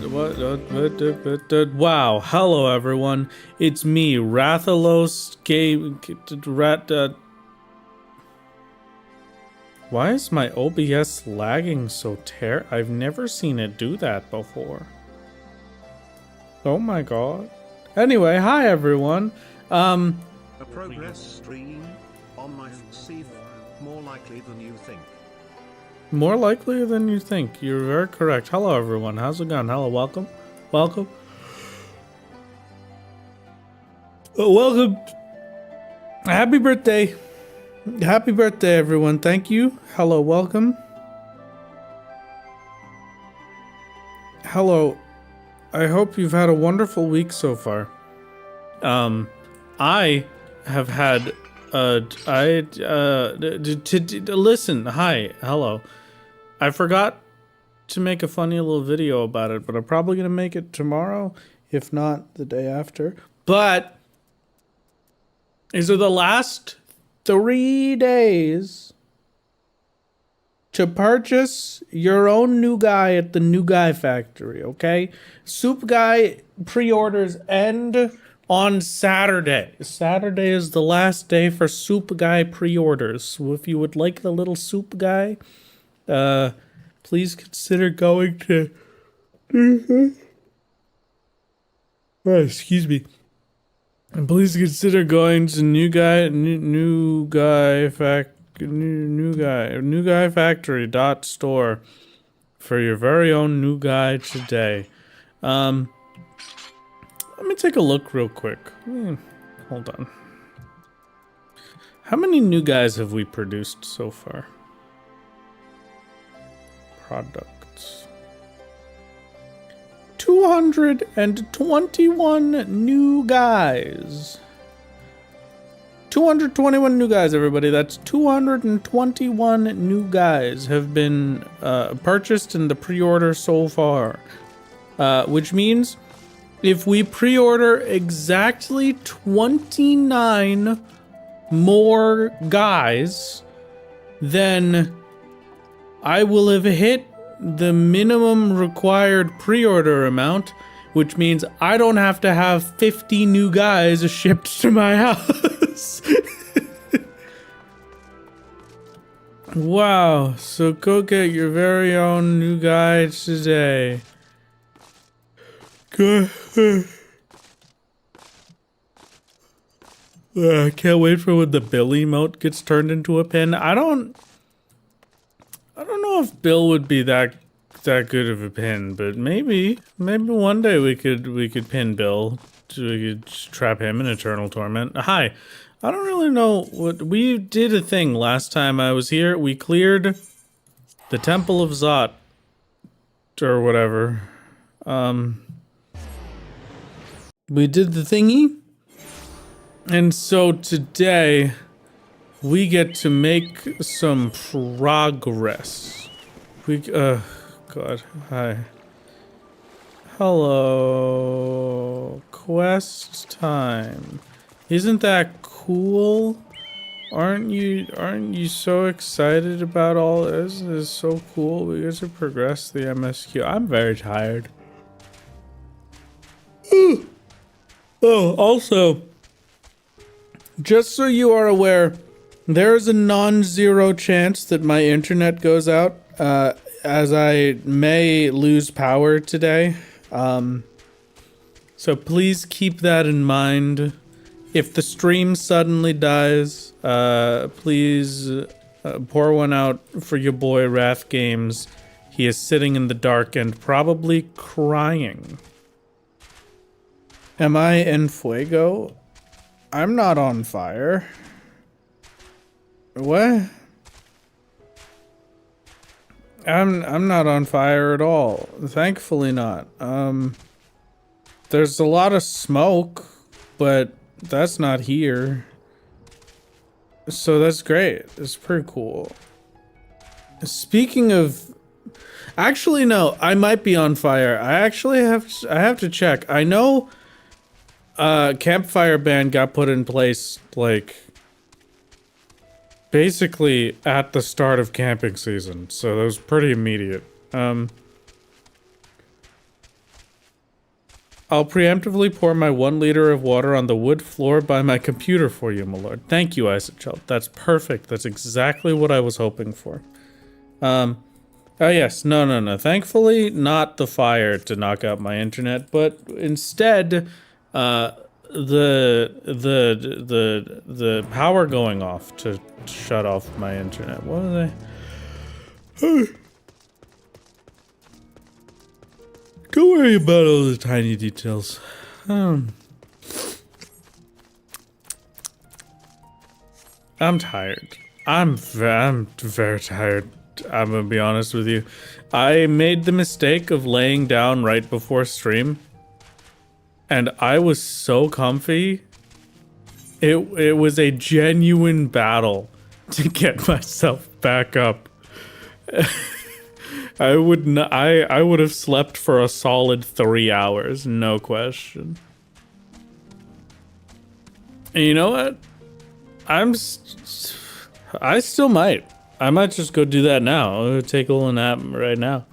Wow, hello everyone. It's me, Rathalos Why is my OBS lagging so I've never seen it do that before. Oh my god. Anyway, hi everyone. A progress stream on my FF, more likely than you think. More likely than you think. You're very correct. Hello everyone. How's it going? Hello, welcome. Welcome. Welcome. Happy birthday. Happy birthday everyone. Thank you. Hello, welcome. Hello. I hope you've had a wonderful week so far. I have had listen, hi, hello. I forgot to make a funny little video about it, but I'm probably gonna make it tomorrow, if not the day after. But these are the last 3 days to purchase your own new guy at the New Guy Factory, okay? Soup Guy pre-orders end on Saturday. Saturday is the last day for Soup Guy pre-orders. So if you would like the little Soup Guy, please consider going to... excuse me. And please consider going to New Guy Factory.store for your very own new guy today. Let me take a look real quick. Hold on. How many new guys have we produced so far? Products. 221 new guys. 221 new guys, everybody. That's 221 new guys have been purchased in the pre-order so far. Which means if we pre-order exactly 29 more guys, then I will have hit the minimum required pre-order amount, which means I don't have to have 50 new guys shipped to my house. Wow, so go get your very own new guy today. Good. I can't wait for when the Bill emote gets turned into a pin. I don't know if Bill would be that good of a pin, but maybe one day we could pin Bill. We could trap him in eternal torment. Hi, I don't really know what we did. A thing last time I was here. We cleared the Temple of Zot or whatever. We did the thingy, and so today we get to make some progress. God, hi. Hello. Quest time. Isn't that cool? Aren't you so excited about all this? This is so cool. We get to progress the MSQ. I'm very tired. Oh, also, just so you are aware, there is a non-zero chance that my internet goes out, as I may lose power today. So please keep that in mind. If the stream suddenly dies, please pour one out for your boy Wrath Games. He is sitting in the dark and probably crying. Am I en fuego? I'm not on fire. What? I'm not on fire at all. Thankfully not. There's a lot of smoke, but that's not here. So that's great. It's pretty cool. Speaking of, actually no, I might be on fire. I have to check. I know campfire ban got put in place like basically at the start of camping season, so that was pretty immediate. I'll preemptively pour my 1 liter of water on the wood floor by my computer for you, my lord. Thank you, Isachel. That's perfect. That's exactly what I was hoping for. Oh yes, no. Thankfully, not the fire to knock out my internet, but instead, the power going off to shut off my internet. What are they? Don't worry about all the tiny details. I'm tired. I'm very tired. I'm gonna be honest with you. I made the mistake of laying down right before stream, and I was so comfy. It was a genuine battle to get myself back up. I would have slept for a solid 3 hours, no question. And you know what? I still might. I might just go do that now. I'll take a little nap right now.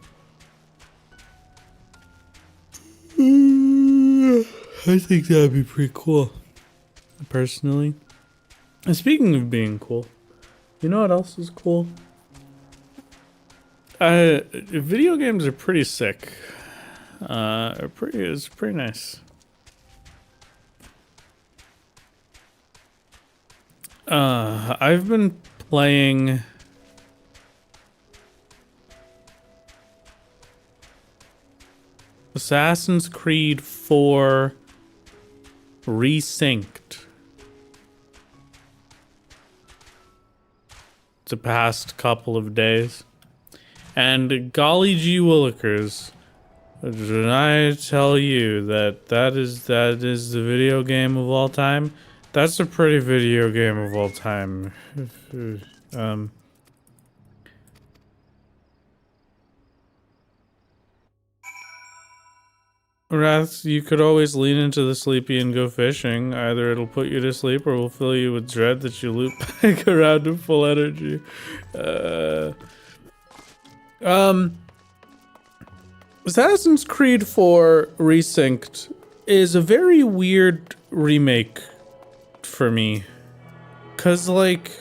I think that'd be pretty cool, personally. And speaking of being cool, you know what else is cool? Video games are pretty sick. It's pretty nice. I've been playing Assassin's Creed 4 Resynced. The past couple of days. And golly gee willikers, did I tell you that is the video game of all time? That's a pretty video game of all time. Wrath, you could always lean into the sleepy and go fishing. Either it'll put you to sleep or will fill you with dread that you loop back around to full energy. Assassin's Creed 4 Resynced is a very weird remake for me. 'Cause, like,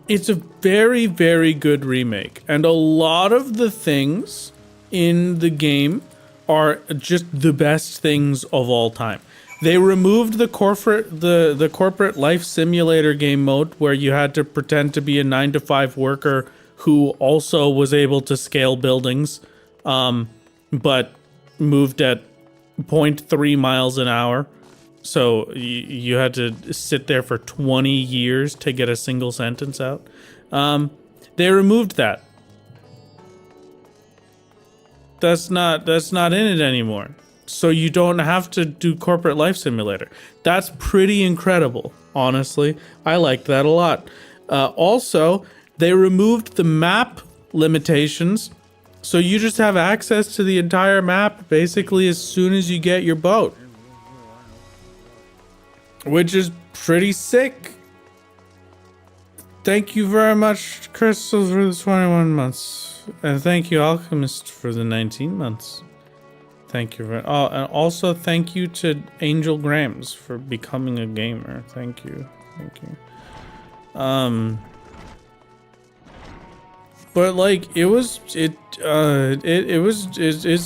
it's a very, very good remake. And a lot of the things in the game are just the best things of all time. They removed the corporate life simulator game mode where you had to pretend to be a 9-to-5 worker who also was able to scale buildings, but moved at 0.3 miles an hour. So you had to sit there for 20 years to get a single sentence out. They removed that. That's not in it anymore. So you don't have to do corporate life simulator. That's pretty incredible, honestly. I liked that a lot. Also, they removed the map limitations. So you just have access to the entire map basically as soon as you get your boat. Which is pretty sick. Thank you very much, Crystal, for the 21 months. And thank you, Alchemist, for the 19 months. Thank you very and also thank you to Angel Grams for becoming a gamer. Thank you. Thank you. But like it's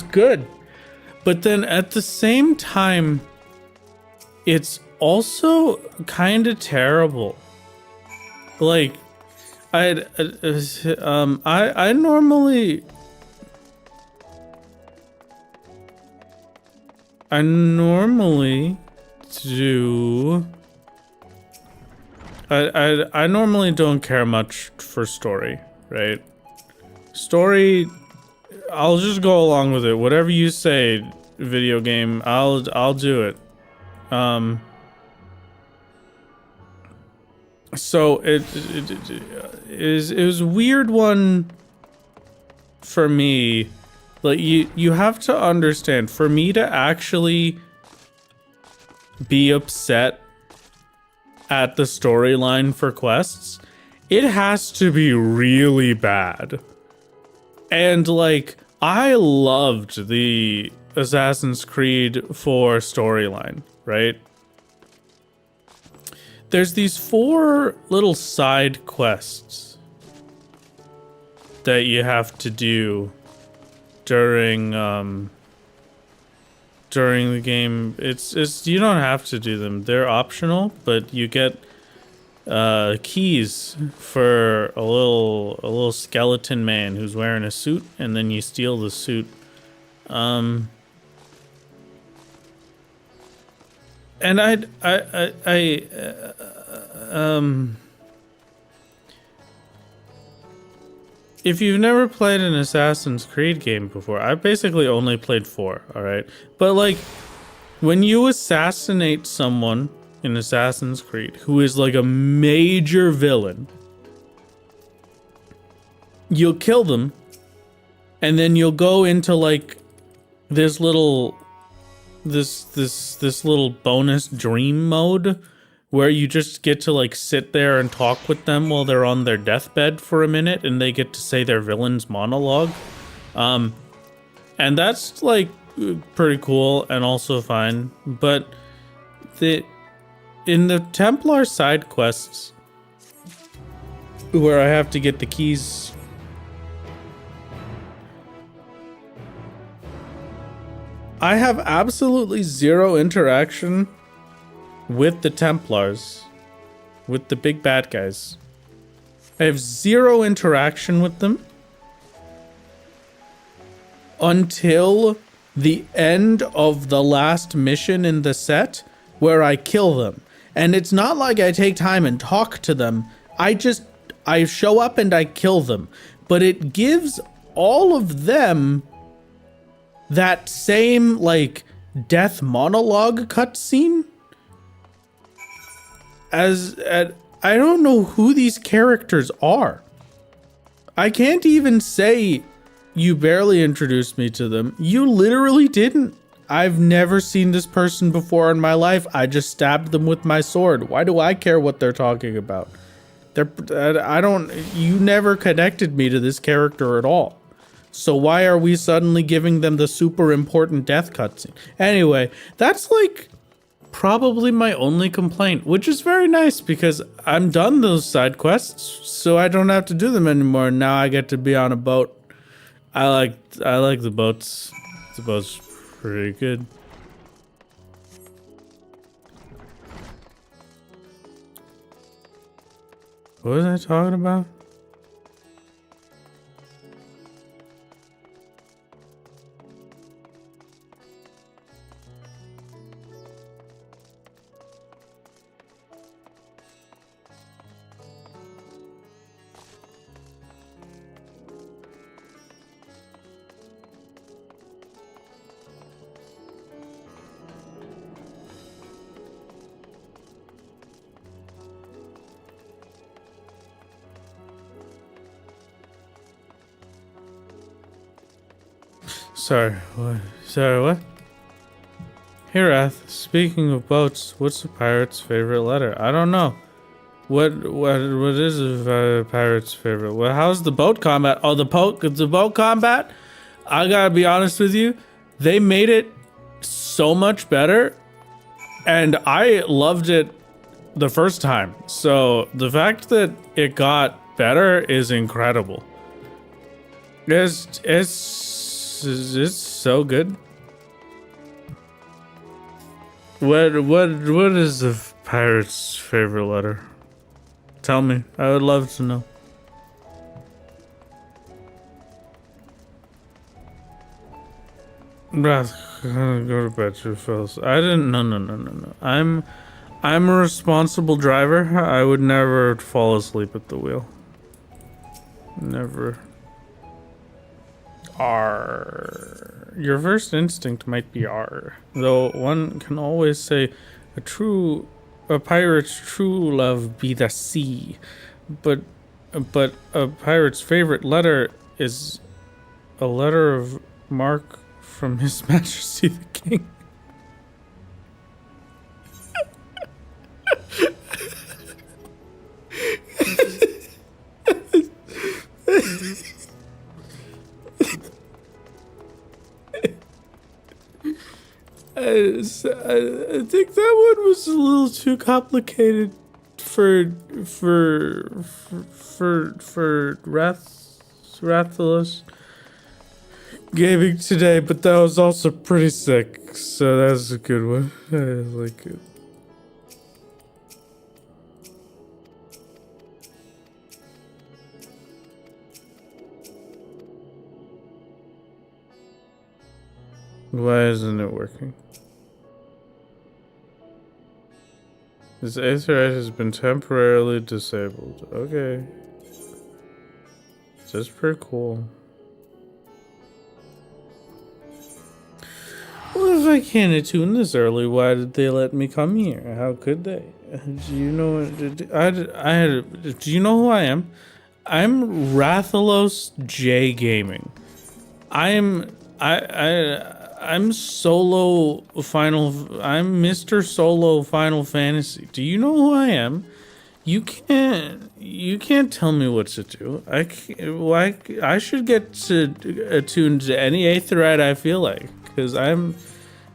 good. But then at the same time, it's also kind of terrible. Like I normally do. I normally don't care much for story, right? Story, I'll just go along with it. Whatever you say, video game, I'll do it. So it was a weird one for me. Like you have to understand, for me to actually be upset at the storyline for quests, it has to be really bad. And like, I loved the Assassin's Creed 4 storyline, right? There's these 4 little side quests that you have to do during the game. It's you don't have to do them. They're optional, but you get keys for a little skeleton man who's wearing a suit, and then you steal the suit. And if you've never played an Assassin's Creed game before, I've basically only played 4, alright? But like, when you assassinate someone in Assassin's Creed who is like a major villain, you'll kill them, and then you'll go into like this little bonus dream mode where you just get to like sit there and talk with them while they're on their deathbed for a minute, and they get to say their villain's monologue. And that's like pretty cool and also fine. But in the Templar side quests, where I have to get the keys, I have absolutely zero interaction with the Templars, with the big bad guys. I have zero interaction with them until the end of the last mission in the set, where I kill them. And it's not like I take time and talk to them. I show up and I kill them. But it gives all of them that same like death monologue cutscene. I don't know who these characters are. I can't even say you barely introduced me to them. You literally didn't. I've never seen this person before in my life. I just stabbed them with my sword. Why do I care what they're talking about? You never connected me to this character at all. So why are we suddenly giving them the super important death cutscene? Anyway, that's like probably my only complaint, which is very nice because I'm done those side quests, so I don't have to do them anymore. Now I get to be on a boat. I like the boats. The boat's pretty good. What was I talking about? Sorry, what? Here, Ath, speaking of boats, what's a pirate's favorite letter? I don't know. What is a pirate's favorite? Well, how's the boat combat? Oh, the boat combat? I gotta be honest with you, they made it so much better, and I loved it the first time. So the fact that it got better is incredible. It's so good. What is the pirate's favorite letter? Tell me. I would love to know. Wrath, go to bed, you fellas. I didn't. No. I'm a responsible driver. I would never fall asleep at the wheel. Never. R. Your first instinct might be R, though one can always say a pirate's true love be the sea, but a pirate's favorite letter is a letter of marque from His Majesty the King. I think that one was a little too complicated for Rathalos gaming today, but that was also pretty sick, so that's a good one. I like it. Why isn't it working? This Aetherite has been temporarily disabled. Okay. That's pretty cool. Well, if I can't attune this early, why did they let me come here? How could they? Do you know? Do you know who I am? I'm Rathalos J Gaming. I'm Solo Final. I'm Mr. Solo Final Fantasy. Do you know who I am? You can't tell me what to do. I should get to attuned to any Aetherite I feel like, because I'm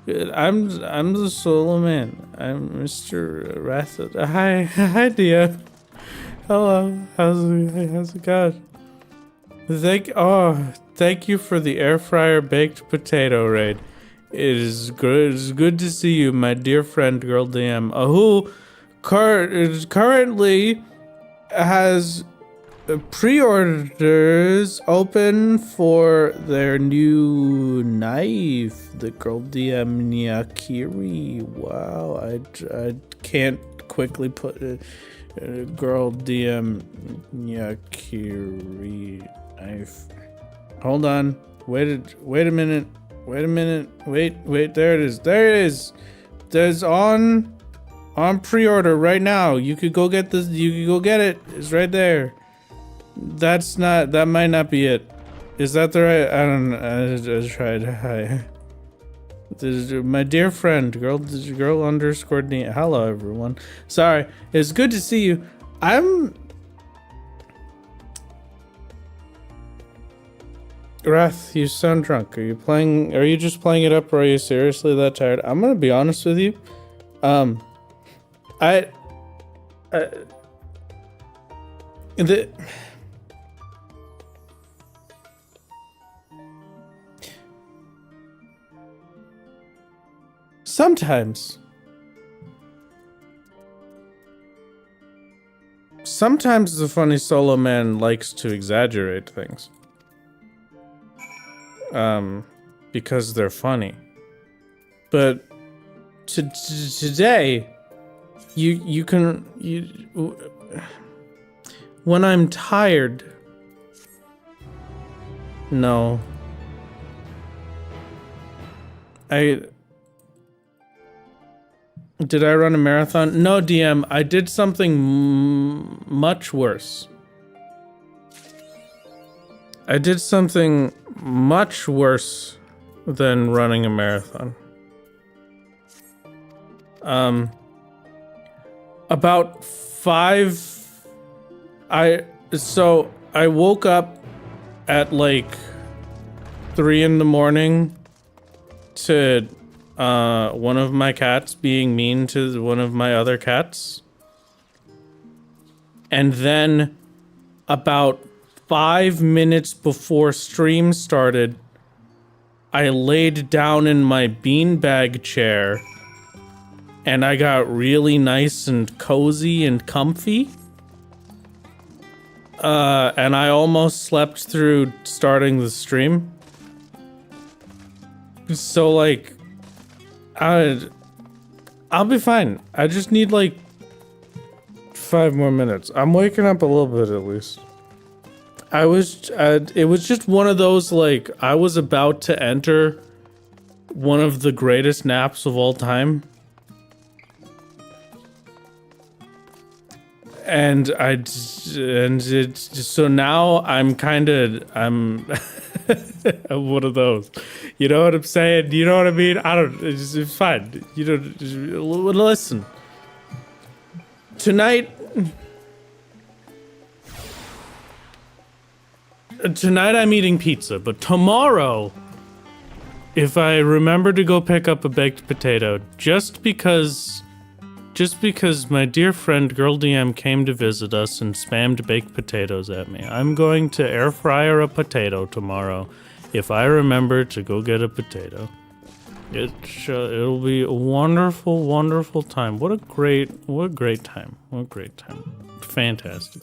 the solo man. I'm Mr. Rathet. Hi, Dia. Hello. How's it going? Thank you for the air fryer baked potato raid. It is good. It's good to see you, my dear friend, Girl DM, who currently has pre-orders open for their new knife, the Girl DM Nyakiri. Wow, I can't quickly put it. Girl DM Nyakiri knife. Hold on. Wait a minute. Wait. There it is. There's on pre-order right now. You could go get this. You could go get it. It's right there. That might not be it. Is that the right? I don't know. I just tried. Hi. This is my dear friend, girl _ Hello, everyone. Sorry. It's good to see you. Wrath, you sound drunk. Are you just playing it up, or are you seriously that tired? I'm gonna be honest with you. Sometimes the funny solo man likes to exaggerate things. Because they're funny. But today, when I'm tired, no. Did I run a marathon? No, DM, I did something much worse. I did something much worse than running a marathon. About 5... I woke up at like 3 in the morning to one of my cats being mean to one of my other cats. And then about 5 minutes before stream started, I laid down in my beanbag chair and I got really nice and cozy and comfy. And I almost slept through starting the stream. So like, I'll be fine. I just need like 5 more minutes. I'm waking up a little bit at least. It was just one of those, like, I was about to enter one of the greatest naps of all time. So now I'm I'm one of those. You know what I'm saying? You know what I mean? It's fine. You know, listen. Tonight I'm eating pizza, but tomorrow if I remember to go pick up a baked potato, just because my dear friend Girl DM came to visit us and spammed baked potatoes at me, I'm going to air fryer a potato tomorrow if I remember to go get a potato. It'll be a wonderful, wonderful time. What a great time. What a great time. Fantastic.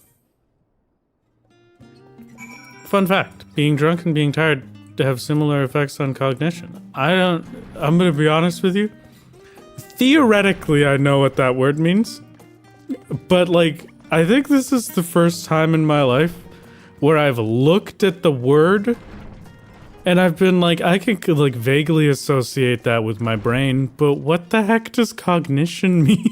Fun fact, being drunk and being tired have similar effects on cognition. I'm gonna be honest with you. Theoretically, I know what that word means. But like, I think this is the first time in my life where I've looked at the word and I've been like, I can like vaguely associate that with my brain, but what the heck does cognition mean?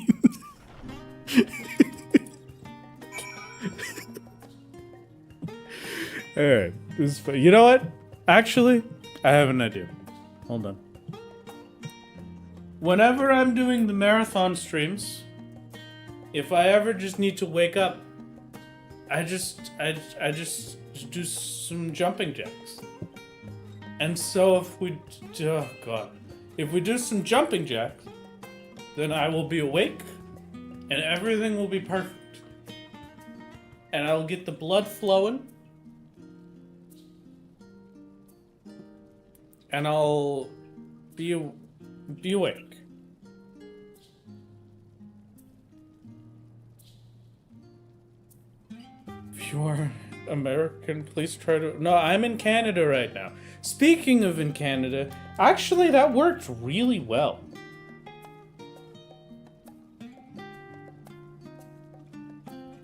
Alright, you know what? Actually, I have an idea. Hold on. Whenever I'm doing the marathon streams, if I ever just need to wake up, I just do some jumping jacks. And so if we do some jumping jacks, then I will be awake and everything will be perfect. And I'll get the blood flowing. And I'll be awake. If you are American, please try to... No, I'm in Canada right now. Speaking of in Canada, actually that worked really well.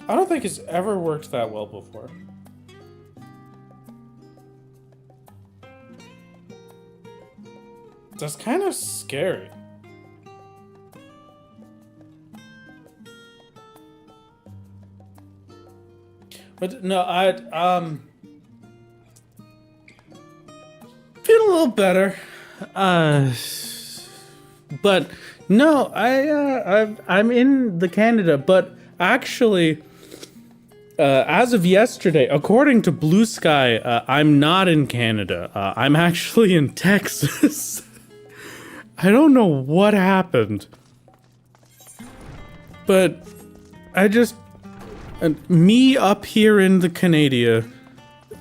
I don't think it's ever worked that well before. That's kind of scary. But no, feel a little better. But no, I'm in the Canada, but actually, as of yesterday, according to Blue Sky, I'm not in Canada. I'm actually in Texas. I don't know what happened, but me up here in the Canada,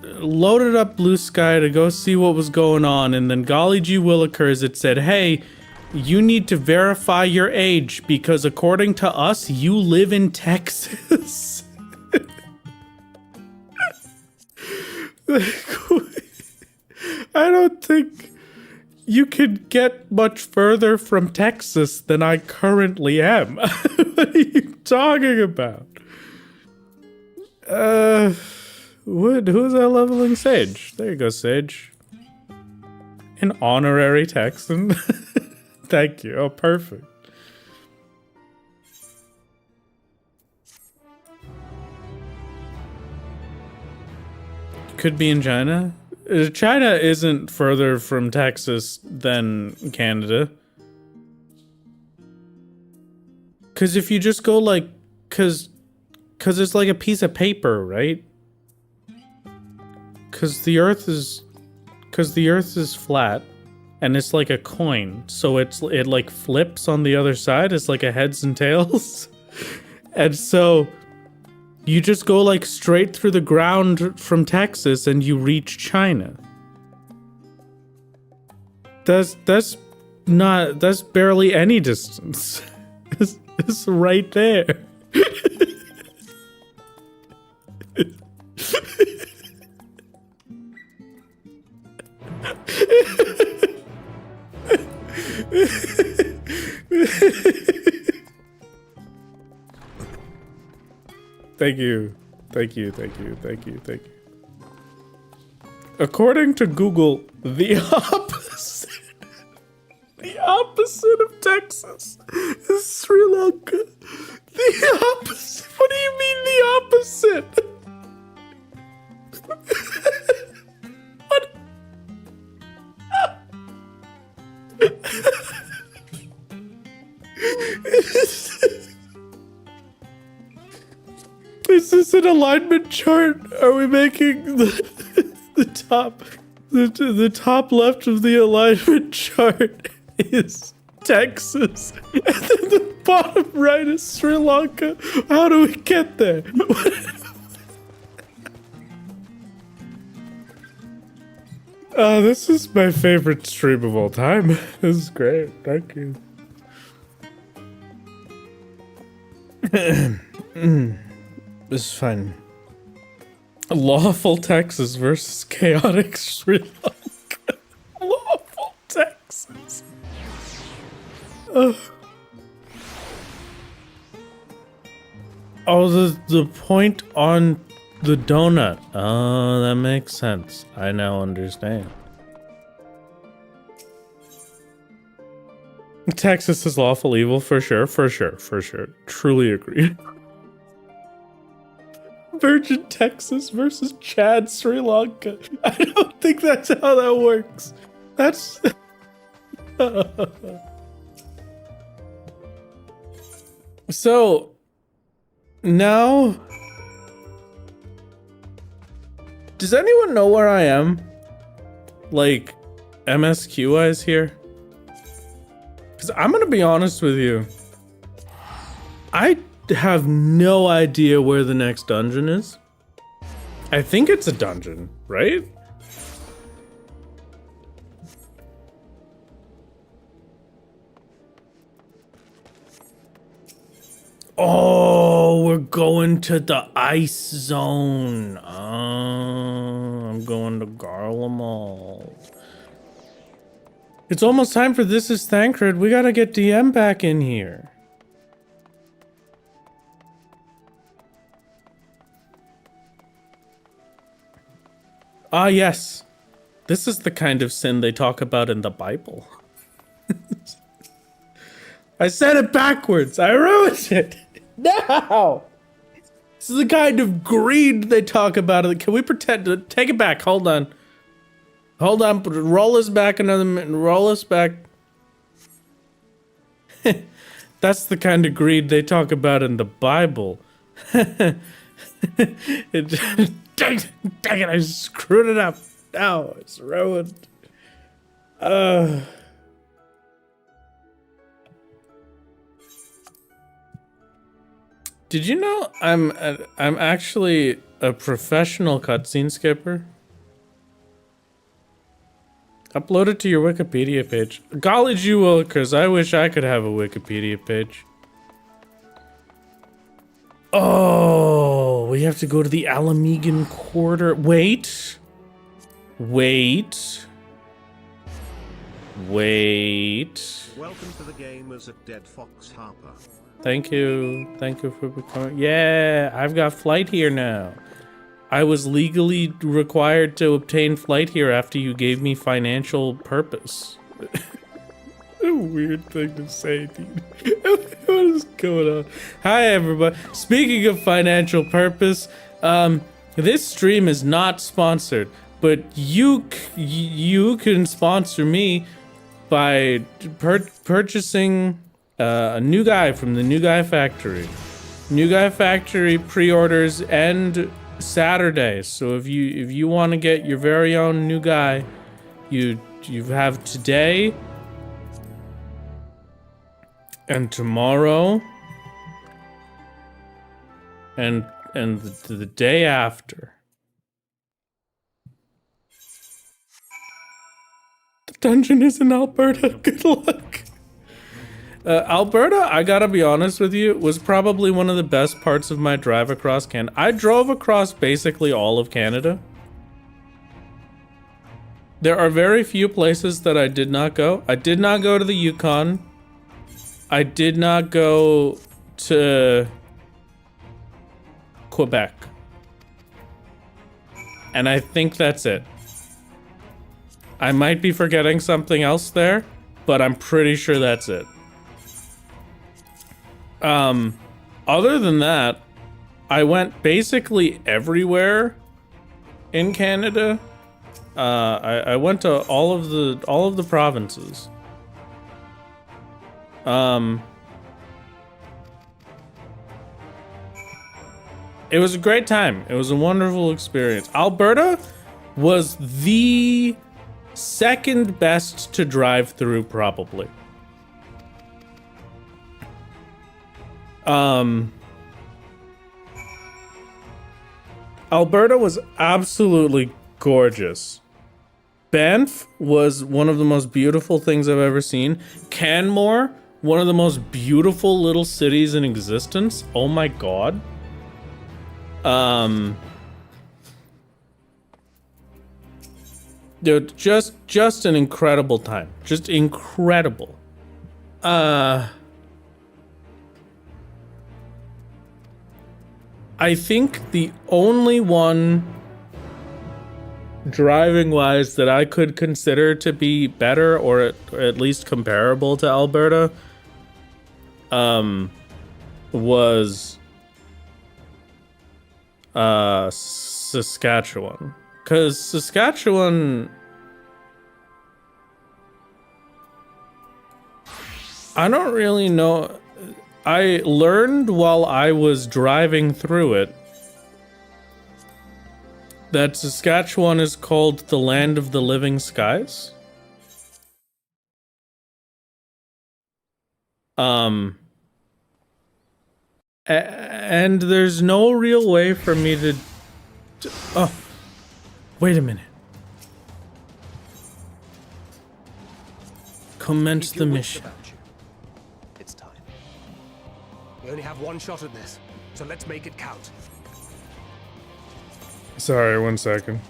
loaded up Blue Sky to go see what was going on, and then golly gee willikers, it said, hey, you need to verify your age because according to us, you live in Texas. I don't think you could get much further from Texas than I currently am. What are you talking about? Who's that leveling Sage? There you go, Sage. An honorary Texan. Thank you. Oh, perfect. Could be in China. China isn't further from Texas than Canada. Cause if you just go like, cause it's like a piece of paper, right? Cause the earth is flat and it's like a coin. So it like flips on the other side. It's like a heads and tails. And so you just go like straight through the ground from Texas and you reach China. That's barely any distance. It's right there. Thank you. According to Google, the opposite of Texas is Sri Lanka. The opposite? What do you mean the opposite? What? Is this an alignment chart? Are we making the top The top left of the alignment chart is Texas, and then the bottom right is Sri Lanka. How do we get there? This is my favorite stream of all time. This is great. Thank you. This is fine. Lawful Texas versus chaotic Sri Lanka. Lawful Texas. Oh, the point on the donut. Oh, that makes sense. I now understand. Texas is lawful evil for sure, for sure, for sure. Truly agree. Virgin Texas versus Chad Sri Lanka. I don't think that's how that works. That's... So, now... Does anyone know where I am? Like, MSQ-wise here? Because I'm gonna be honest with you. I have no idea where the next dungeon is. I think it's a dungeon, right? Oh, we're going to the ice zone. Oh, I'm going to Garlemald. It's almost time for This Is Thancred. We gotta get DM back in here. Ah, yes. This is the kind of sin they talk about in the Bible. I said it backwards. I ruined it. No! This is the kind of greed they talk about. Can we pretend to take it back? Hold on. Hold on. Roll us back another minute. Roll us back. That's the kind of greed they talk about in the Bible. Dang it, I screwed it up. Now it's ruined. Did you know I'm actually a professional cutscene skipper? Upload it to your Wikipedia page. Golly gee willikers, I wish I could have a Wikipedia page. Oh, we have to go to the Alamegan Quarter. Wait. Wait. Wait. Welcome to the gamers at Dead Fox Harper. Thank you. Thank you for becoming... Yeah, I've got flight here now. I was legally required to obtain flight here after you gave me financial purpose. A weird thing to say, dude. What is going on? Hi, everybody. Speaking of financial purpose, this stream is not sponsored, but you can sponsor me by purchasing a new guy from the New Guy Factory. New Guy Factory pre-orders end Saturday, so if you want to get your very own new guy, you have today and tomorrow and the day after. The dungeon is in Alberta. Good luck. Alberta, I gotta be honest with you, was probably one of the best parts of my drive across Canada. I drove across basically all of Canada. There are very few places that I did not go. I did not go to the Yukon. I did not go to Quebec. And I think that's it. I might be forgetting something else there, but I'm pretty sure that's it. Other than that, I went basically everywhere in Canada. I went to all of the provinces. It was a great time. It was a wonderful experience. Alberta was the second best to drive through, probably. Alberta was absolutely gorgeous. Banff was one of the most beautiful things I've ever seen. Canmore, one of the most beautiful little cities in existence. Oh my god. Dude, just an incredible time. Just incredible. I think the only one driving wise that I could consider to be better or at least comparable to Alberta was Saskatchewan. Cause Saskatchewan, I don't really know. I learned while I was driving through it that Saskatchewan is called the land of the living skies. And there's no real way for me to oh, wait a minute. Commence the mission. It's time. We only have one shot at this, so let's make it count. Sorry, 1 second.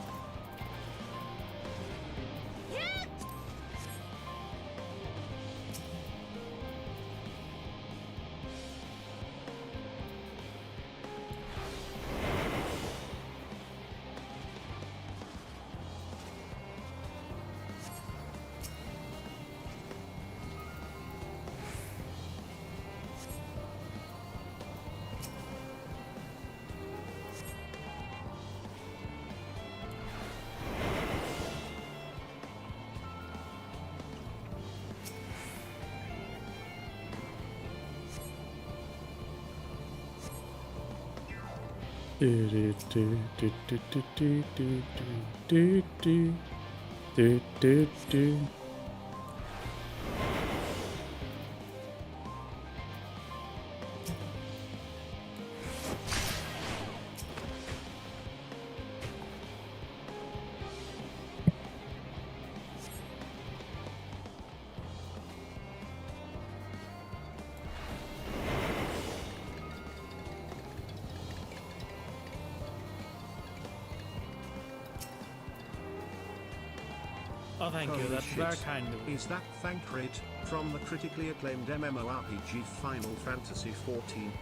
Oh, thank you. That's very kind of you. Is that Thancred from the critically acclaimed MMORPG Final Fantasy XIV,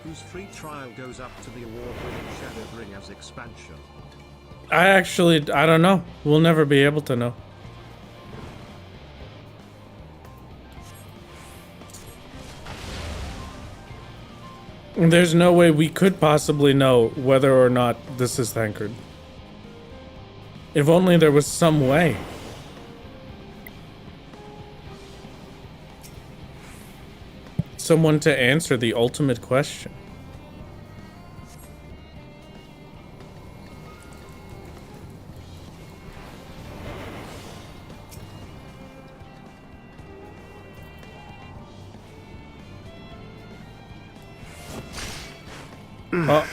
whose free trial goes up to the award-winning Shadowbringers expansion? I don't know. We'll never be able to know. There's no way we could possibly know whether or not this is Thancred. If only there was some way. Someone to answer the ultimate question. Oh,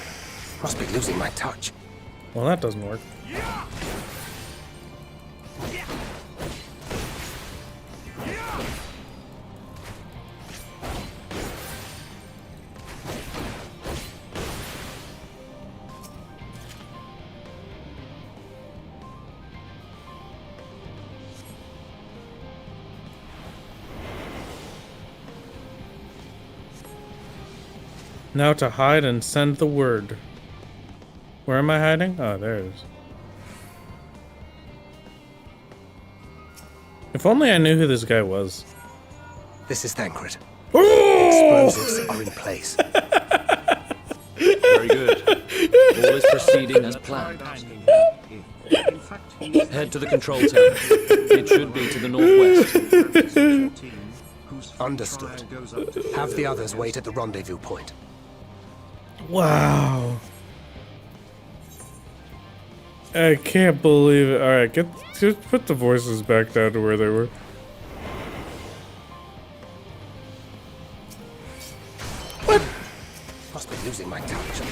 Must be losing my touch. well, that doesn't work. Now to hide and send the word. Where am I hiding? Oh, there it is. If only I knew who this guy was. This is Thancred. Explosives are in place. Very good. All is proceeding as planned. In fact, he's Head to the control tower. It should be to the northwest. Fantasy XIV, whose free Understood. trial goes up to Have the others wait at the rendezvous point. Wow. I can't believe it. Alright, just put the voices back down to where they were. What? Must be losing my touch.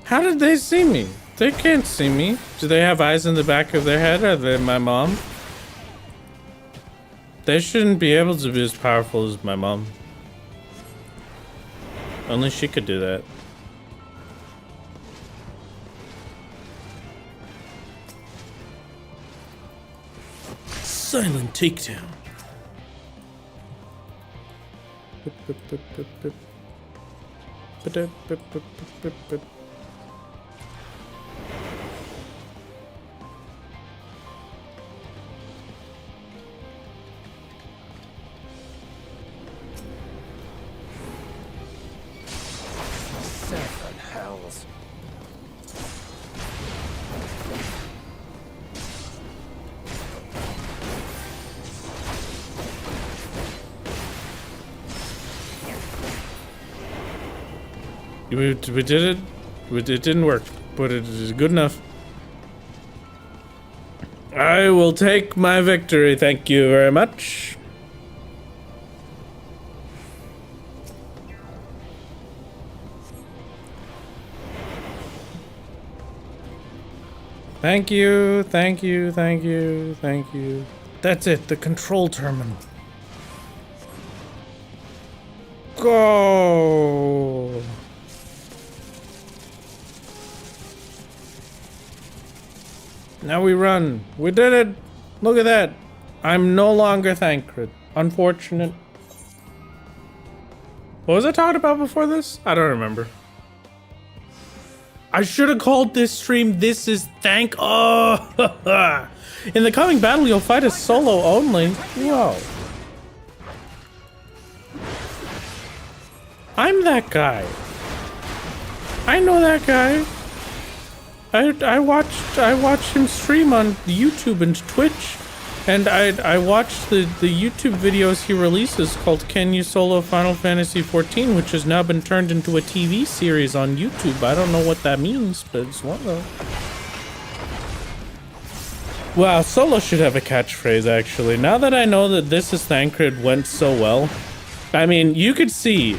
How did they see me? They can't see me. Do they have eyes in the back of their head? Are they my mom? They shouldn't be able to be as powerful as my mom. Only she could do that. Silent takedown. Seven hells. We did it. It didn't work, but it is good enough. I will take my victory. Thank you very much. Thank you, thank you, thank you, thank you. That's it, the control terminal. Go! Now we run. We did it! Look at that! I'm no longer Thancred. Unfortunate. What was I talking about before this? I don't remember. I should have called this stream "This is Thank." Oh, in the coming battle, you'll fight as solo only. Whoa. I'm that guy. I know that guy. I watched him stream on YouTube and Twitch, and I watched the YouTube videos he releases called "Can You Solo Final Fantasy 14," which has now been turned into a TV series on YouTube. I don't know what that means, but it's one of them. Wow, Solo should have a catchphrase actually. Now that I know that This Is Thancred went so well, I mean, you could see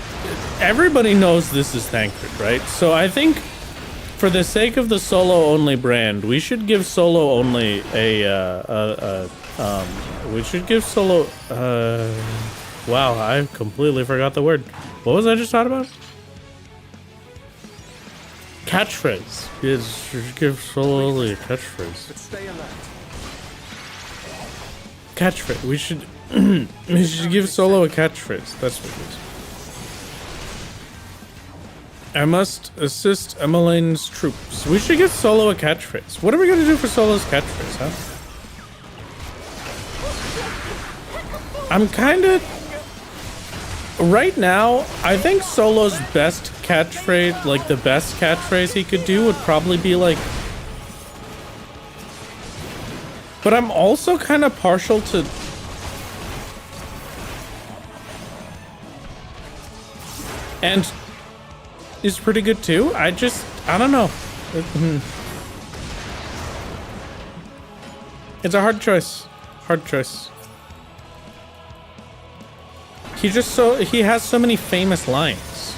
everybody knows This Is Thancred, right? So I think, for the sake of the Solo Only brand, we should give Solo Only we should give Solo, wow, I completely forgot the word. What was I just talking about? Catchphrase. Yes, should give Solo Only a catchphrase. But stay alert. Catchphrase. We should, we should give Solo a catchphrase. That's what it is. I must assist Emmeline's troops. We should give Solo a catchphrase. What are we gonna do for Solo's catchphrase, huh? I'm kinda... Right now, I think Solo's best catchphrase, like the best catchphrase he could do would probably be like... But I'm also kind of partial to... And... is pretty good too. I don't know. It's a hard choice. Hard choice. He has so many famous lines.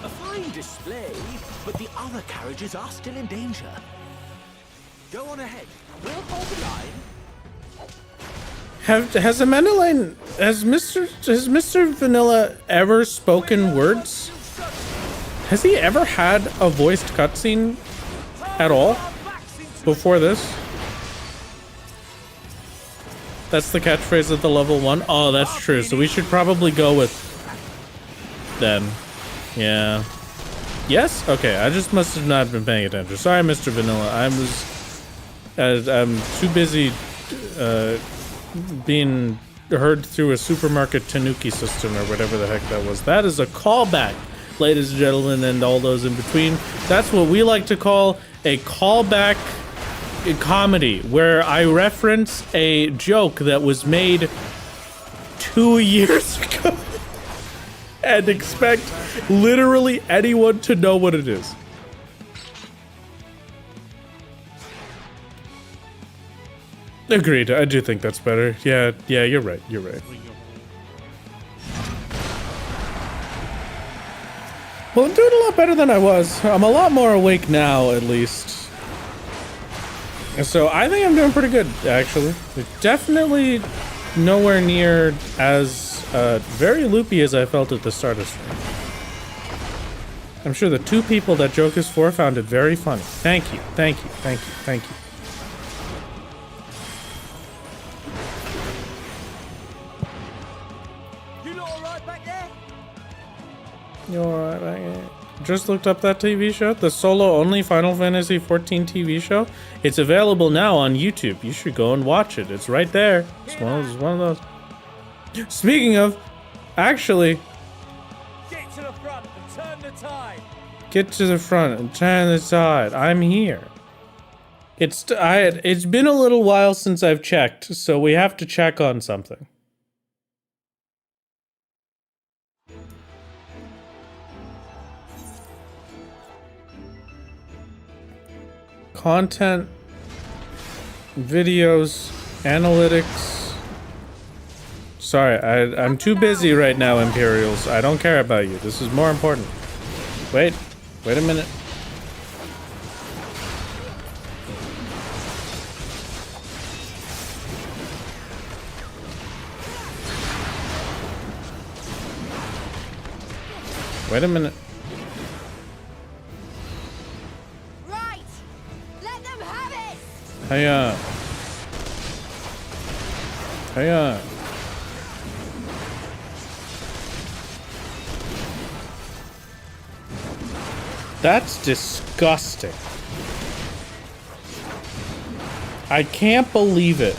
A fine display, but the other carriages are still in danger. Go on ahead. We'll hold the line. Has Mr. Vanilla ever spoken words? Has he ever had a voiced cutscene at all before this? That's the catchphrase at the level 1. Oh, that's true. So we should probably go with then. Yeah. Yes? Okay, I just must have not been paying attention. Sorry, Mr. Vanilla. I'm too busy being heard through a supermarket Tanuki system or whatever the heck that was. That is a callback, ladies and gentlemen, and all those in between. That's what we like to call a callback comedy where I reference a joke that was made 2 years ago and expect literally anyone to know what it is. Agreed. I do think that's better. Yeah, you're right. You're right. Well, I'm doing a lot better than I was. I'm a lot more awake now, at least. So I think I'm doing pretty good, actually. Definitely nowhere near as very loopy as I felt at the start of stream. I'm sure the 2 people that joke is for found it very funny. Thank you, thank you, thank you, thank you. You alright, man? Just looked up that TV show, the solo-only Final Fantasy 14 TV show. It's available now on YouTube. You should go and watch it. It's right there. It's one of those. Speaking of, actually, Get to the front and turn the tide. get to the front and turn the tide. I'm here. It's been a little while since I've checked, so we have to check on something. Content, videos, analytics. Sorry, I'm too busy right now, Imperials. I don't care about you. This is more important. Wait a minute. Wait a minute. Hiya. Hiya. That's disgusting. I can't believe it.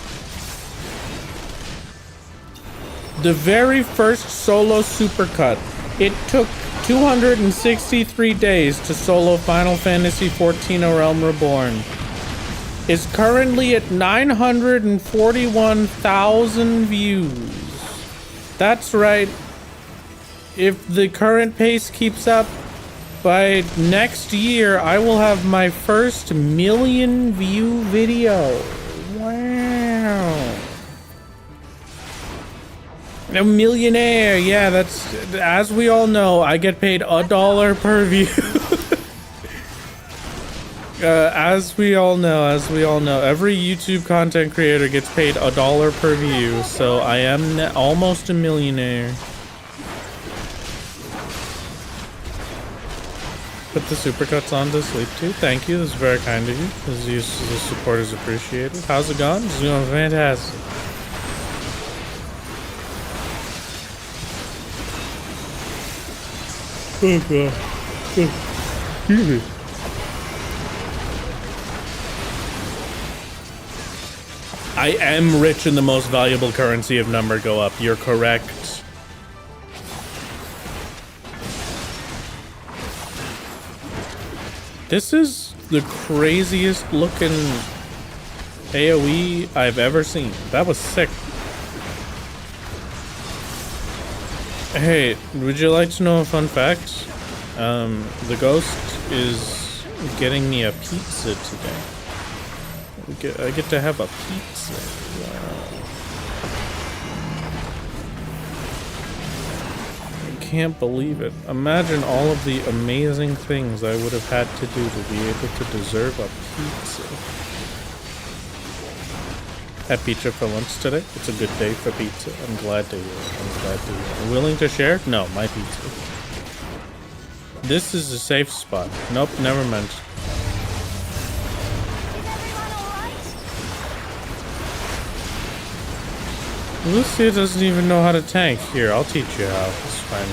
The very first solo supercut, it took 263 days to solo Final Fantasy XIV: A Realm Reborn, is currently at 941,000 views. That's right. If the current pace keeps up, by next year, I will have my first 1 million view video. Wow. A millionaire. Yeah, that's, as we all know, I get paid $1 per view. As we all know, every YouTube content creator gets paid $1 per view, so I am almost a millionaire. Put the supercuts on to sleep too. Thank you, this is very kind of you. The support is appreciated. How's it going? It's going fantastic. Oh god. Excuse me. I am rich in the most valuable currency of number go up. You're correct. This is the craziest looking AoE I've ever seen. That was sick. Hey, would you like to know a fun fact? The ghost is getting me a pizza today. I get to have a pizza. Wow. I can't believe it. Imagine all of the amazing things I would have had to do to be able to deserve a pizza. Had pizza for lunch today. It's a good day for pizza. I'm glad to hear it. Willing to share? No, my pizza. This is a safe spot. Nope, never mind. Lucia doesn't even know how to tank. Here, I'll teach you how. It's fine.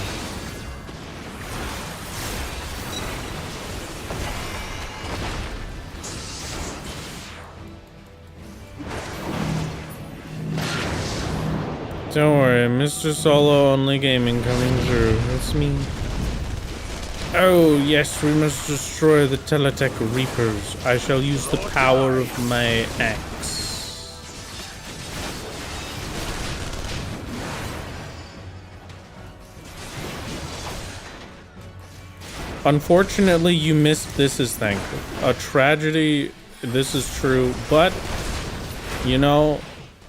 Don't worry, Mr. Solo Only Gaming coming through. It's me. Oh, yes, we must destroy the Teletech Reapers. I shall use the power of my axe. Unfortunately, you missed This Is Thankful. A tragedy, this is true, but, you know,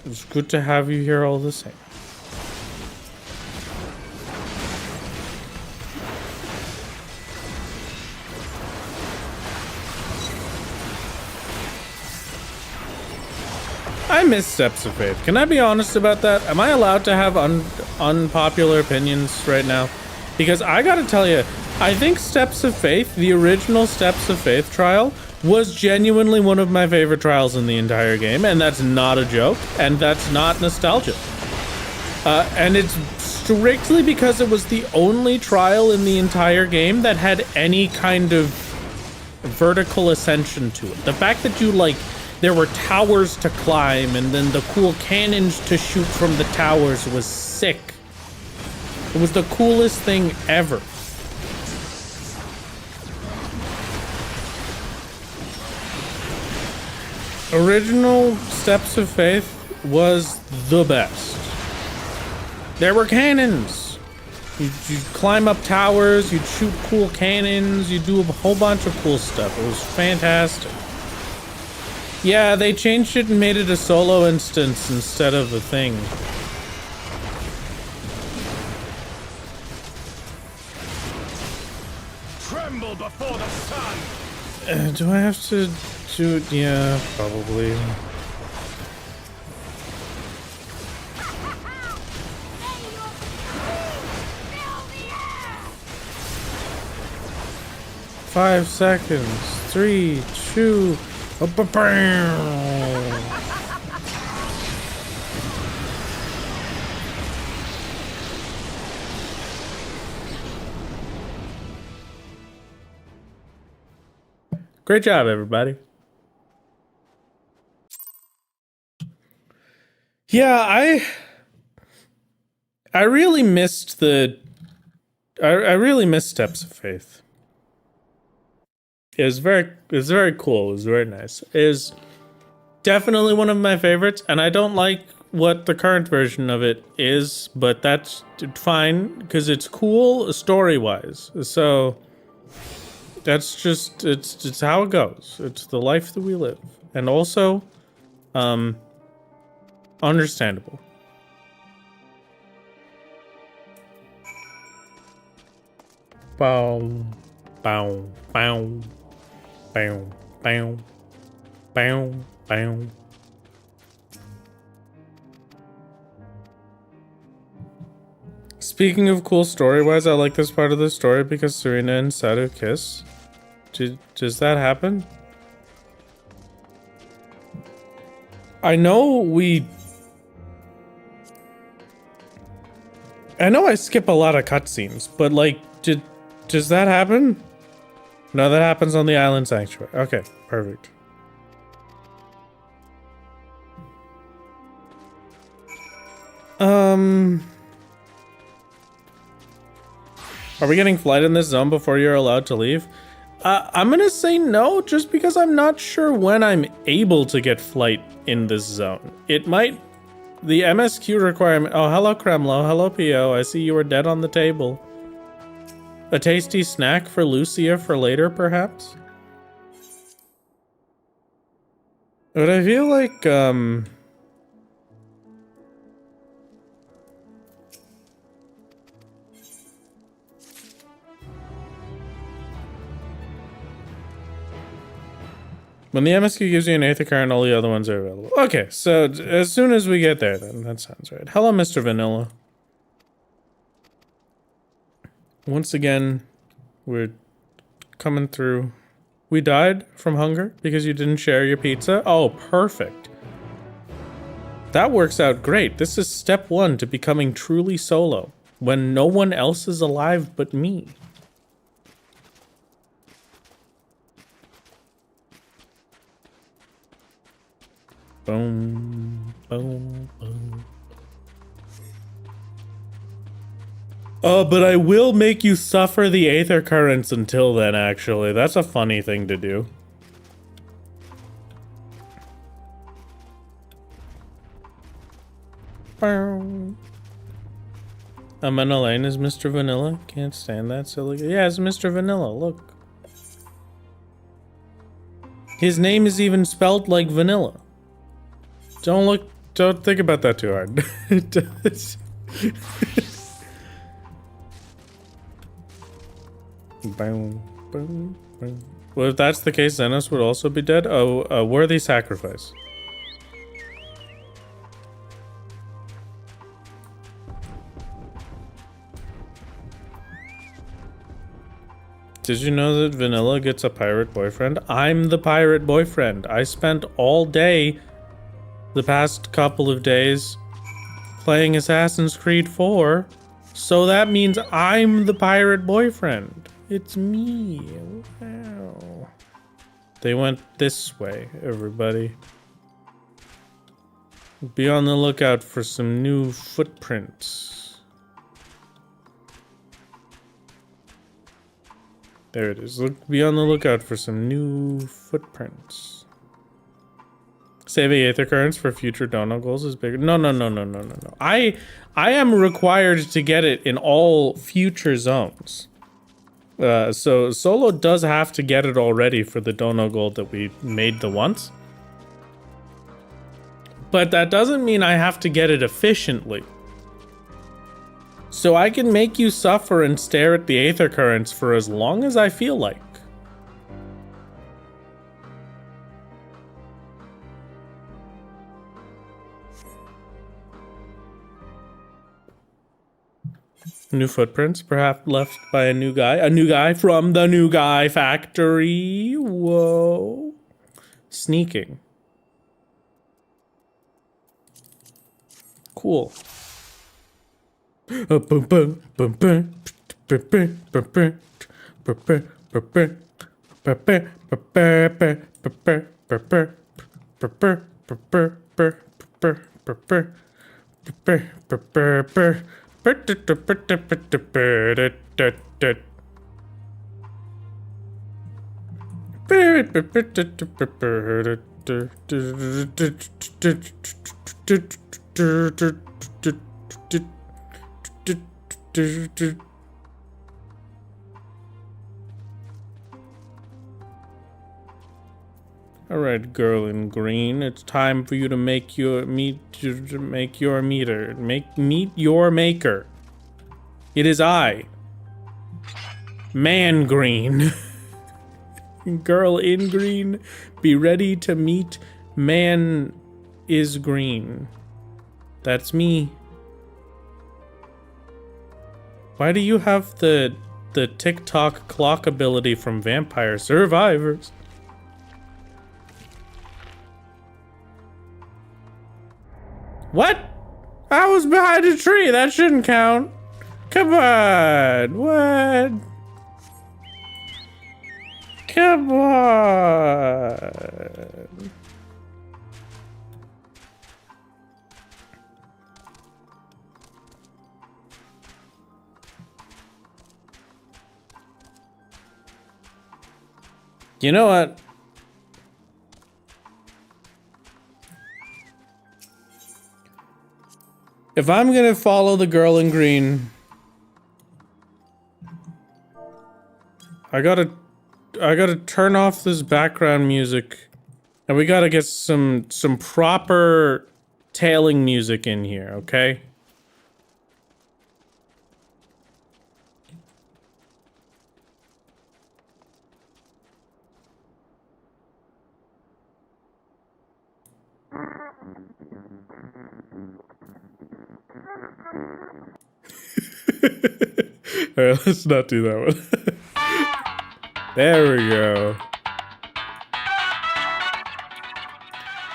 it's good to have you here all the same. I miss Steps of Faith. Can I be honest about that? Am I allowed to have unpopular opinions right now? Because I gotta tell you, I think Steps of Faith, the original Steps of Faith trial, was genuinely one of my favorite trials in the entire game, and that's not a joke, and that's not nostalgia. And it's strictly because it was the only trial in the entire game that had any kind of vertical ascension to it. The fact that you, like, there were towers to climb, and then the cool cannons to shoot from the towers was sick. It was the coolest thing ever. Original Steps of Faith was the best. There were cannons. You'd climb up towers, you'd shoot cool cannons, you'd do a whole bunch of cool stuff. It was fantastic. Yeah, they changed it and made it a solo instance instead of a thing. Tremble before the sun! Do I have to do it? Yeah, probably. Five seconds. 3, 2. Great job, everybody. Yeah, I really missed I really missed Steps of Faith. It was very cool. It was very nice. It is definitely one of my favorites, and I don't like what the current version of it is, but that's fine because it's cool story-wise. So that's just it's how it goes. It's the life that we live, and also, understandable. Bow, bow, bow. Bow, bow, bow, bow. Speaking of cool story-wise, I like this part of the story because Serena and Sadu kiss. Does that happen? I know I skip a lot of cutscenes, but like, does that happen? No, that happens on the Island Sanctuary. Okay, perfect. Are we getting flight in this zone before you're allowed to leave? I'm gonna say no, just because I'm not sure when I'm able to get flight in this zone. It might... The MSQ requirement... Oh, hello, Kremlo. Hello, P.O. I see you were dead on the table. A tasty snack for Lucia for later, perhaps? But I feel like, when the MSQ gives you an Aether card, all the other ones are available. Okay, so as soon as we get there, then that sounds right. Hello, Mr. Vanilla. Once again, we're coming through. We died from hunger because you didn't share your pizza? Oh, perfect. That works out great. This is step 1 to becoming truly solo, when no one else is alive but me. Boom, boom, boom. Oh, but I will make you suffer the aether currents until then, actually. That's a funny thing to do. Amanda Lane is Mr. Vanilla. Can't stand that silly. Yeah, it's Mr. Vanilla. Look. His name is even spelled like vanilla. Don't think about that too hard. Well, if that's the case, Xenos would also be dead. Oh, a worthy sacrifice. Did you know that Vanilla gets a pirate boyfriend? I'm the pirate boyfriend. I spent all day, the past couple of days, playing Assassin's Creed 4. So that means I'm the pirate boyfriend. It's me. Wow. They went this way, everybody. Be on the lookout for some new footprints. There it is. Be on the lookout for some new footprints. Saving aether currents for future dono goals is bigger. No. I am required to get it in all future zones. So Solo does have to get it already for the dono goal that we made the once. But that doesn't mean I have to get it efficiently. So I can make you suffer and stare at the aether currents for as long as I feel like. New footprints, perhaps left by a new guy from the new guy factory. Whoa. Sneaking. Cool. Alright, girl in green, it's time for you to make your meet your maker. It is I, Man Green. Girl in green, be ready to meet Man is Green. That's me. Why do you have the TikTok clock ability from Vampire Survivors? What? I was behind a tree. That shouldn't count. Come on. What? Come on. You know what? If I'm gonna follow the girl in green, I gotta turn off this background music, and we gotta get some proper tailing music in here, okay? Alright, let's not do that one. There we go.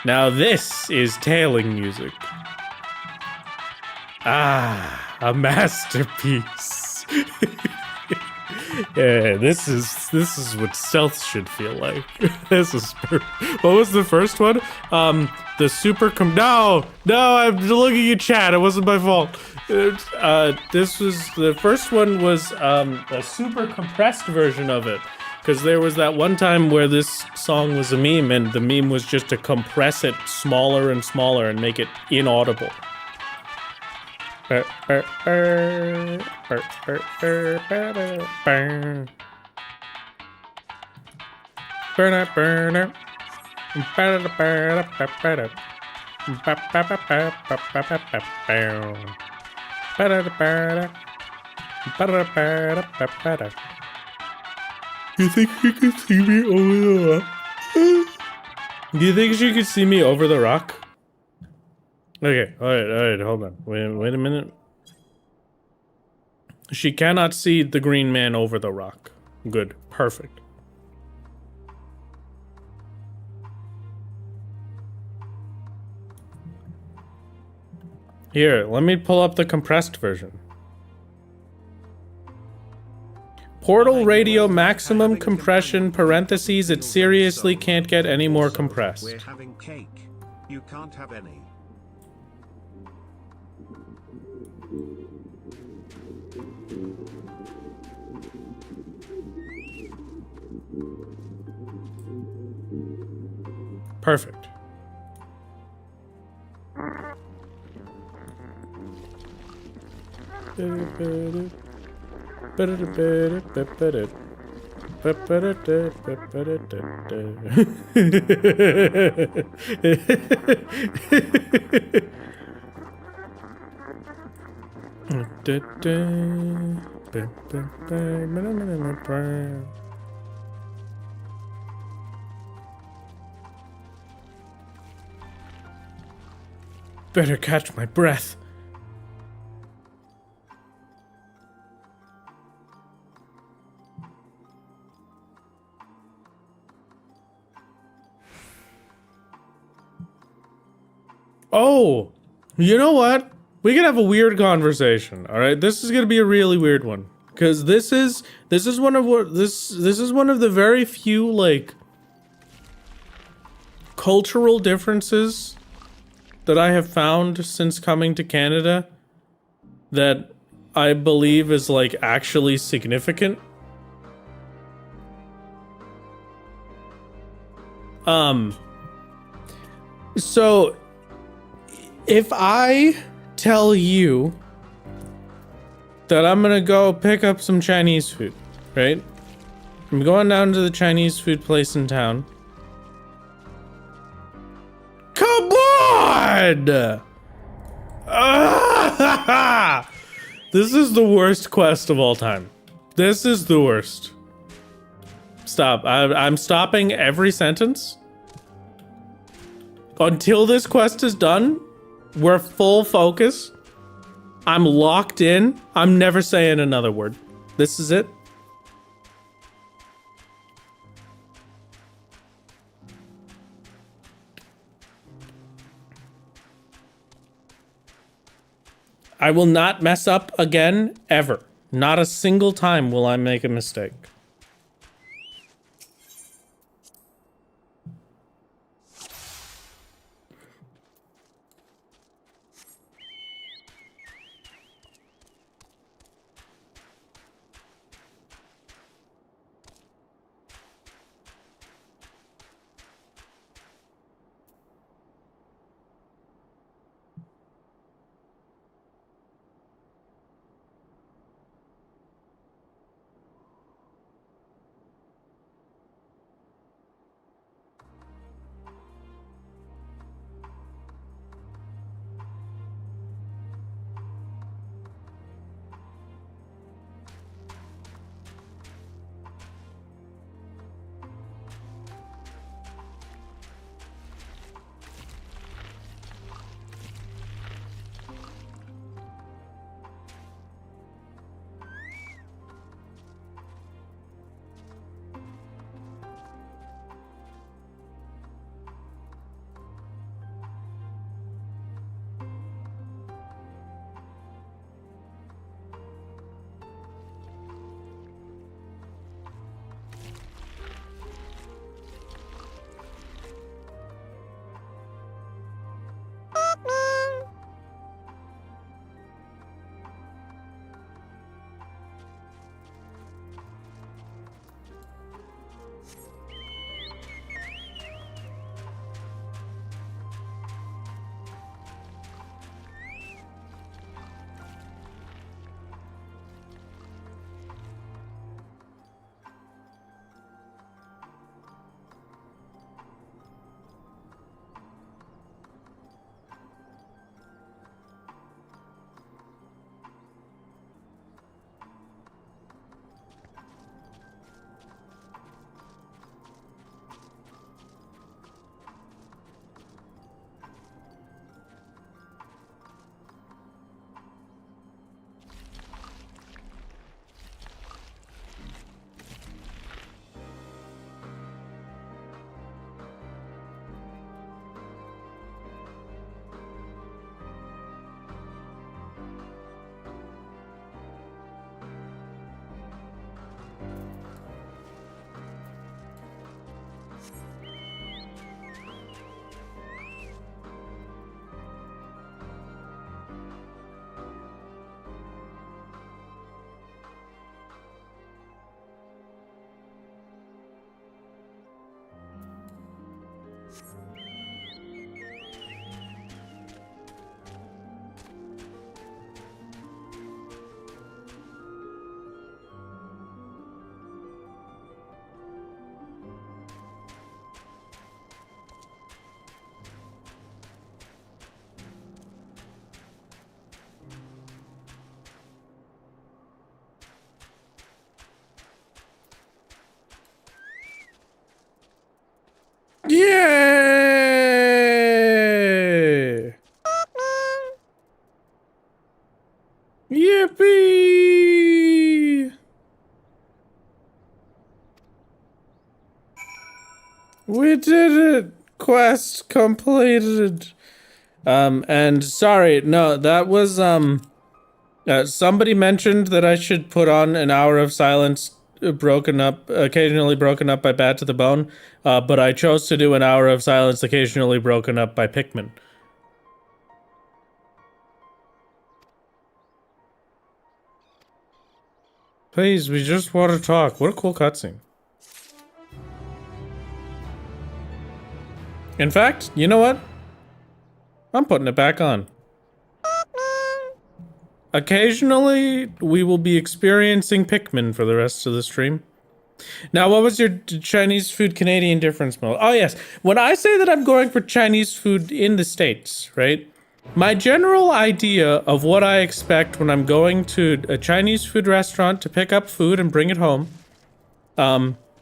Now this is tailing music. Ah, a masterpiece. Yeah, this is what stealth should feel like. This is what was the first one? The super no, I'm looking at chat. It wasn't my fault. This was the first one was a super compressed version of it, because there was that one time where this song was a meme, and the meme was just to compress it smaller and smaller and make it inaudible. You think she could see me over the rock? Do you think she could see me over the rock? Okay, alright, hold on. Wait a minute. She cannot see the green man over the rock. Good, perfect. Here, let me pull up the compressed version. Portal radio maximum compression parentheses, it seriously can't get any more compressed. We're having cake. You can't have any. Perfect. Better catch my breath. Oh, you know what? We can have a weird conversation. All right, this is gonna be a really weird one, because this is one of the very few like cultural differences that I have found since coming to Canada that I believe is like actually significant. So if I tell you that I'm gonna go pick up some Chinese food, right? I'm going down to the Chinese food place in town. Come on! This is the worst quest of all time. This is the worst. Stop. I'm stopping every sentence. Until this quest is done, we're full focus. I'm locked in. I'm never saying another word. This is it. I will not mess up again, ever. Not a single time will I make a mistake. We did it! Quest completed. And sorry, no, that was, somebody mentioned that I should put on an hour of silence occasionally broken up by Bad to the Bone, but I chose to do an hour of silence occasionally broken up by Pikmin. Please, we just want to talk. What a cool cutscene. In fact, you know what? I'm putting it back on. Occasionally, we will be experiencing Pikmin for the rest of the stream. Now, what was your Chinese food Canadian difference, Mo? Oh, yes. When I say that I'm going for Chinese food in the States, right? My general idea of what I expect when I'm going to a Chinese food restaurant to pick up food and bring it home,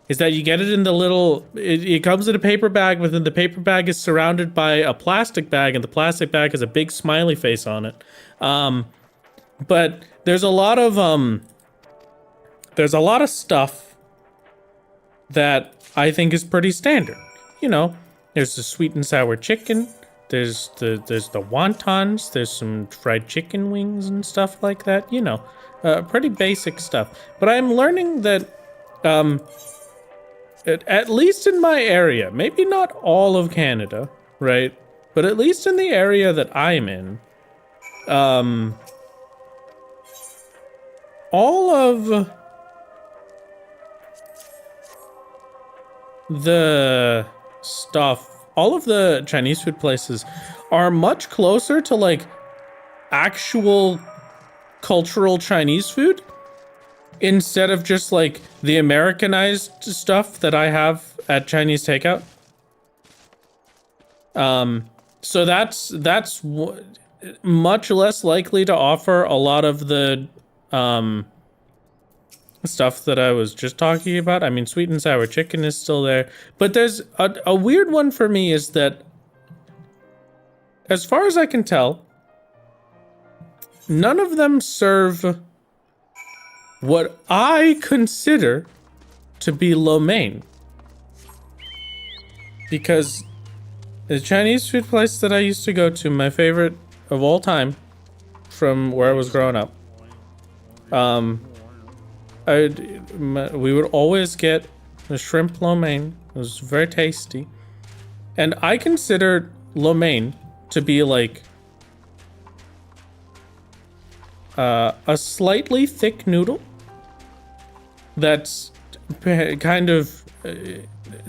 is that you get it in the little, it comes in a paper bag, but then the paper bag is surrounded by a plastic bag, and the plastic bag has a big smiley face on it. But there's a lot of stuff that I think is pretty standard. You know, there's the sweet and sour chicken, there's the wontons, there's some fried chicken wings and stuff like that, you know, pretty basic stuff. But I'm learning that, at least in my area, maybe not all of Canada, right? But at least in the area that I'm in, all of the stuff, all of the Chinese food places are much closer to like actual cultural Chinese food instead of just like the Americanized stuff that I have at Chinese takeout. So that's much less likely to offer a lot of the stuff that I was just talking about. I mean, sweet and sour chicken is still there, but there's a weird one for me is that, as far as I can tell, none of them serve what I consider to be lo mein. Because the Chinese food place that I used to go to, my favorite of all time, from where I was growing up, we would always get the shrimp lo mein. It was very tasty. And I considered lo mein to be like a slightly thick noodle that's kind of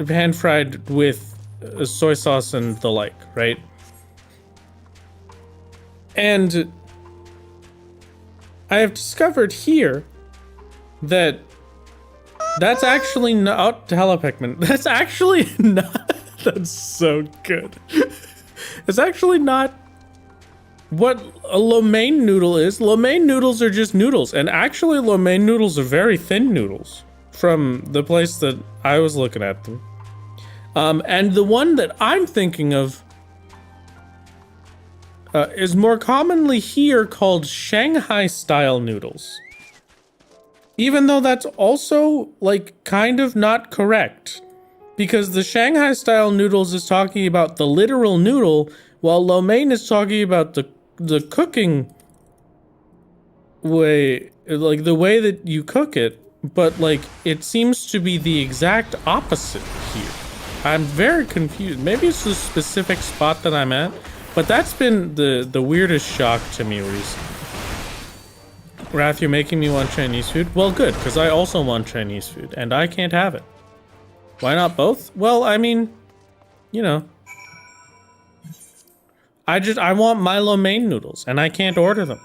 pan fried with soy sauce and the like, right? And I have discovered here that that's actually not Pikmin. That's actually not. That's so good. It's actually not what a lo mein noodle is. Lo mein noodles are just noodles, and actually lo mein noodles are very thin noodles from the place that I was looking at them. And the one that I'm thinking of is more commonly here called Shanghai style noodles. Even though that's also, like, kind of not correct. Because the Shanghai style noodles is talking about the literal noodle, while lo mein is talking about the cooking way, like the way that you cook it. But, like, it seems to be the exact opposite here. I'm very confused. Maybe it's the specific spot that I'm at, but that's been the weirdest shock to me recently. Wrath, you're making me want Chinese food? Well, good, because I also want Chinese food, and I can't have it. Why not both? Well, I mean, you know. I want my lo mein noodles, and I can't order them.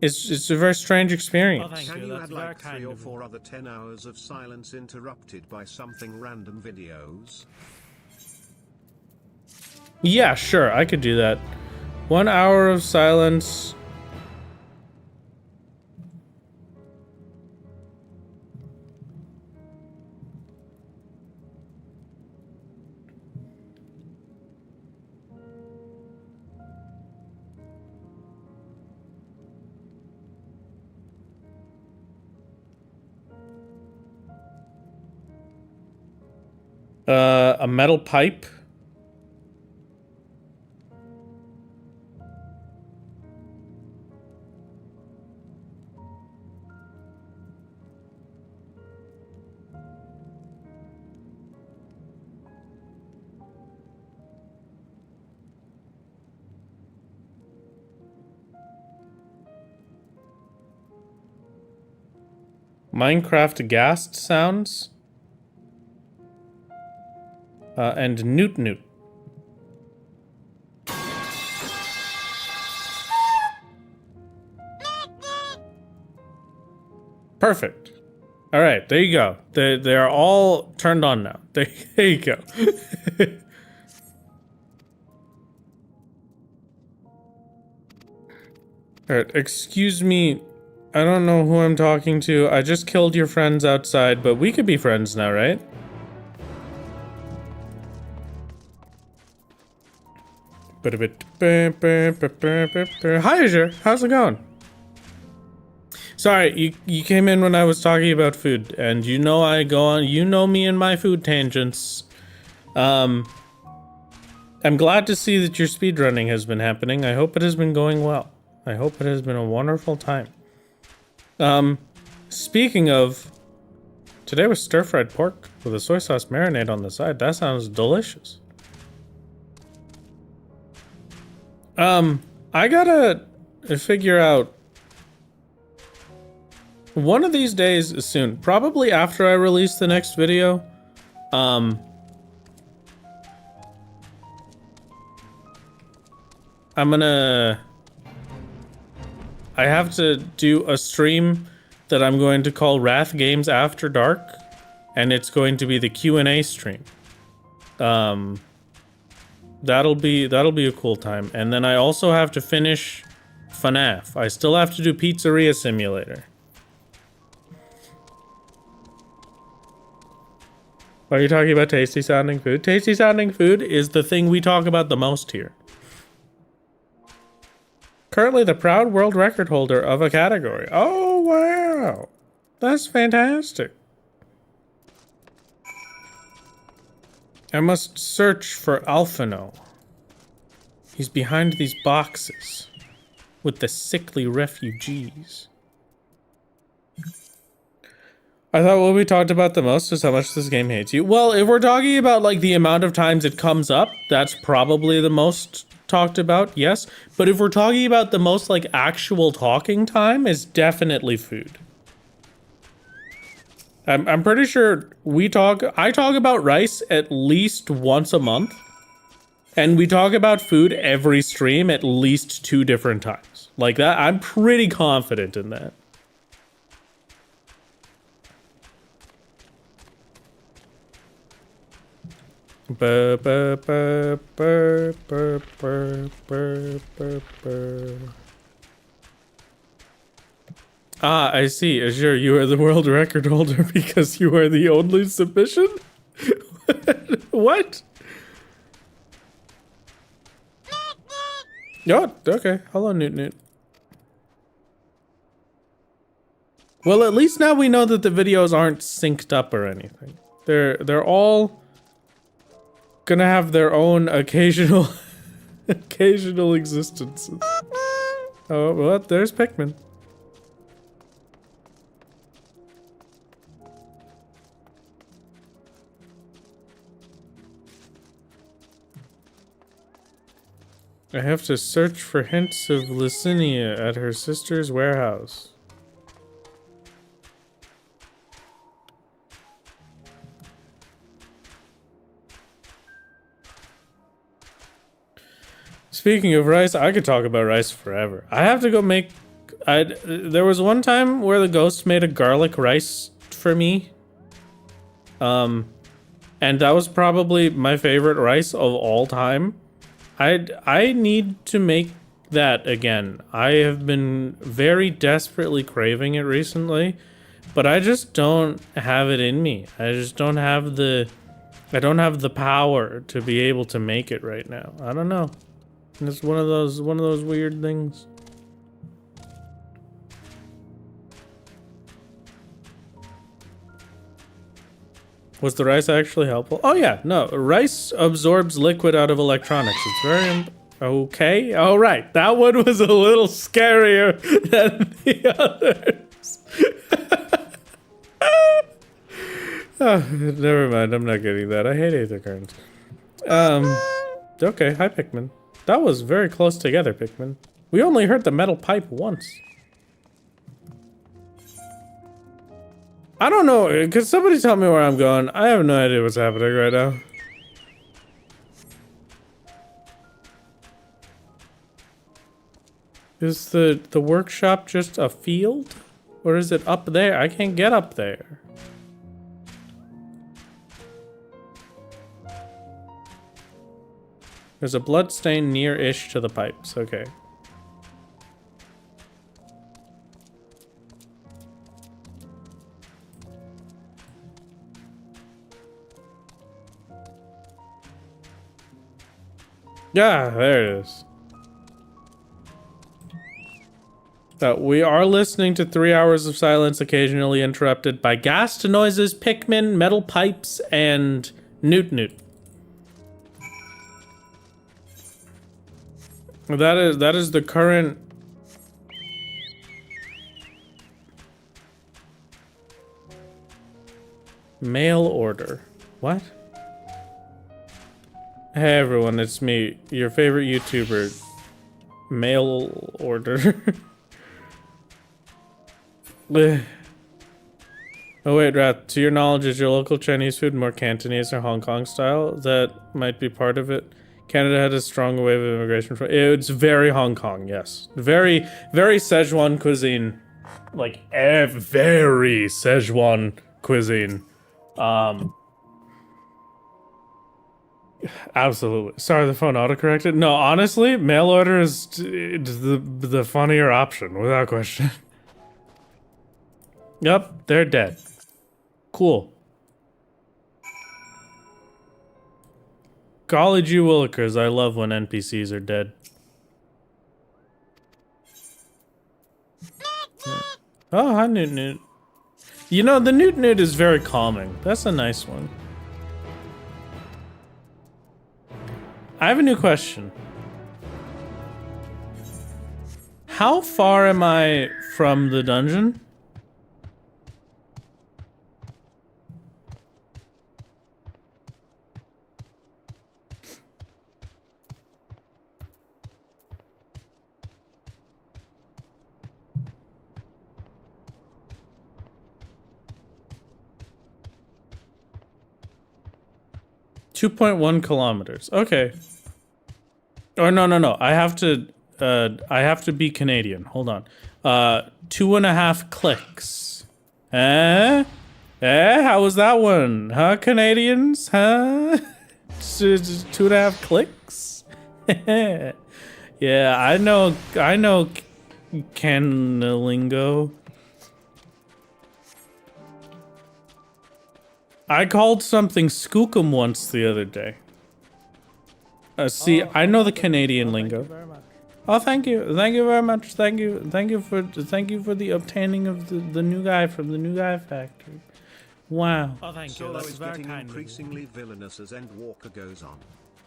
It's a very strange experience. Can you add like 3 or 4 other 10 hours of silence interrupted by something random videos? Yeah, sure, I could do that. 1 hour of silence. A metal pipe. Minecraft ghast sounds. And newt newt. Perfect. All right, there you go. They are all turned on now. There you go. All right, excuse me. I don't know who I'm talking to. I just killed your friends outside, but we could be friends now, right? Hi, Azure. How's it going? Sorry, you came in when I was talking about food, and you know I go on. You know me and my food tangents. I'm glad to see that your speedrunning has been happening. I hope it has been going well. I hope it has been a wonderful time. Speaking of, today was stir-fried pork with a soy sauce marinade on the side. That sounds delicious. I gotta figure out one of these days soon, probably after I release the next video. I have to do a stream that I'm going to call Wrath Games After Dark, and it's going to be the Q&A stream. That'll be a cool time. And then I also have to finish FNAF. I still have to do Pizzeria Simulator. Are you talking about tasty sounding food? Tasty sounding food is the thing we talk about the most here. Currently the proud world record holder of a category. Oh, wow. That's fantastic. I must search for Alphino. He's behind these boxes with the sickly refugees. I thought what we talked about the most is how much this game hates you. Well, if we're talking about like the amount of times it comes up, that's probably the most talked about, yes. But if we're talking about the most like actual talking time, it's definitely food. I'm pretty sure I talk about rice at least once a month. And we talk about food every stream at least 2 different times. Like that, I'm pretty confident in that. Ah, I see. Azure, you are the world record holder because you are the only submission? What? Oh, okay. Hello, Newt Newt. Well, at least now we know that the videos aren't synced up or anything. They're all gonna have their own occasional existences. Oh, well, there's Pikmin. I have to search for hints of Licinia at her sister's warehouse. Speaking of rice, I could talk about rice forever. I have to go make... there was one time where the ghost made a garlic rice for me. And that was probably my favorite rice of all time. I need to make that again. I have been very desperately craving it recently, but I just don't have it in me. I just don't have the power to be able to make it right now. I don't know. It's one of those weird things. Was the rice actually helpful? Oh yeah, no. Rice absorbs liquid out of electronics. It's very okay. All right, that one was a little scarier than the others. Oh, never mind. I'm not getting that. I hate Aether Currents. Okay. Hi, Pikmin. That was very close together, Pikmin. We only heard the metal pipe once. I don't know. Could somebody tell me where I'm going? I have no idea what's happening right now. Is the workshop just a field? Or is it up there? I can't get up there. There's a blood stain near-ish to the pipes. Okay. Yeah, there it is. We are listening to 3 hours of silence, occasionally interrupted by ghast noises, Pikmin, metal pipes, and Newt Newt. That is the current mail order. What? Hey everyone, it's me, your favorite YouTuber. Mail order. Oh wait, Rat, to your knowledge, is your local Chinese food more Cantonese or Hong Kong style? That might be part of it. Canada had a strong wave of immigration from... It's very Hong Kong, yes. Very, very Szechuan cuisine. Like, very Szechuan cuisine. Absolutely. Sorry, the phone autocorrected. No, honestly, mail order is the funnier option, without question. Yep, they're dead. Cool. Golly gee willikers, I love when NPCs are dead. Oh, hi Newt Newt. You know, the Newt Newt is very calming. That's a nice one. I have a new question. How far am I from the dungeon? .1 kilometers. Okay. Or no. I have to be Canadian. Hold on. 2.5 clicks. Eh? How was that one? Huh, Canadians? Huh? 2.5 clicks? Yeah, I know Canalingo. I called something skookum once the other day. See, I know the Canadian lingo. Oh, thank you very much. Thank you for the obtaining of the new guy from the new guy factory. Wow. Oh, thank you. Solo is getting increasingly villainous as Endwalker goes on.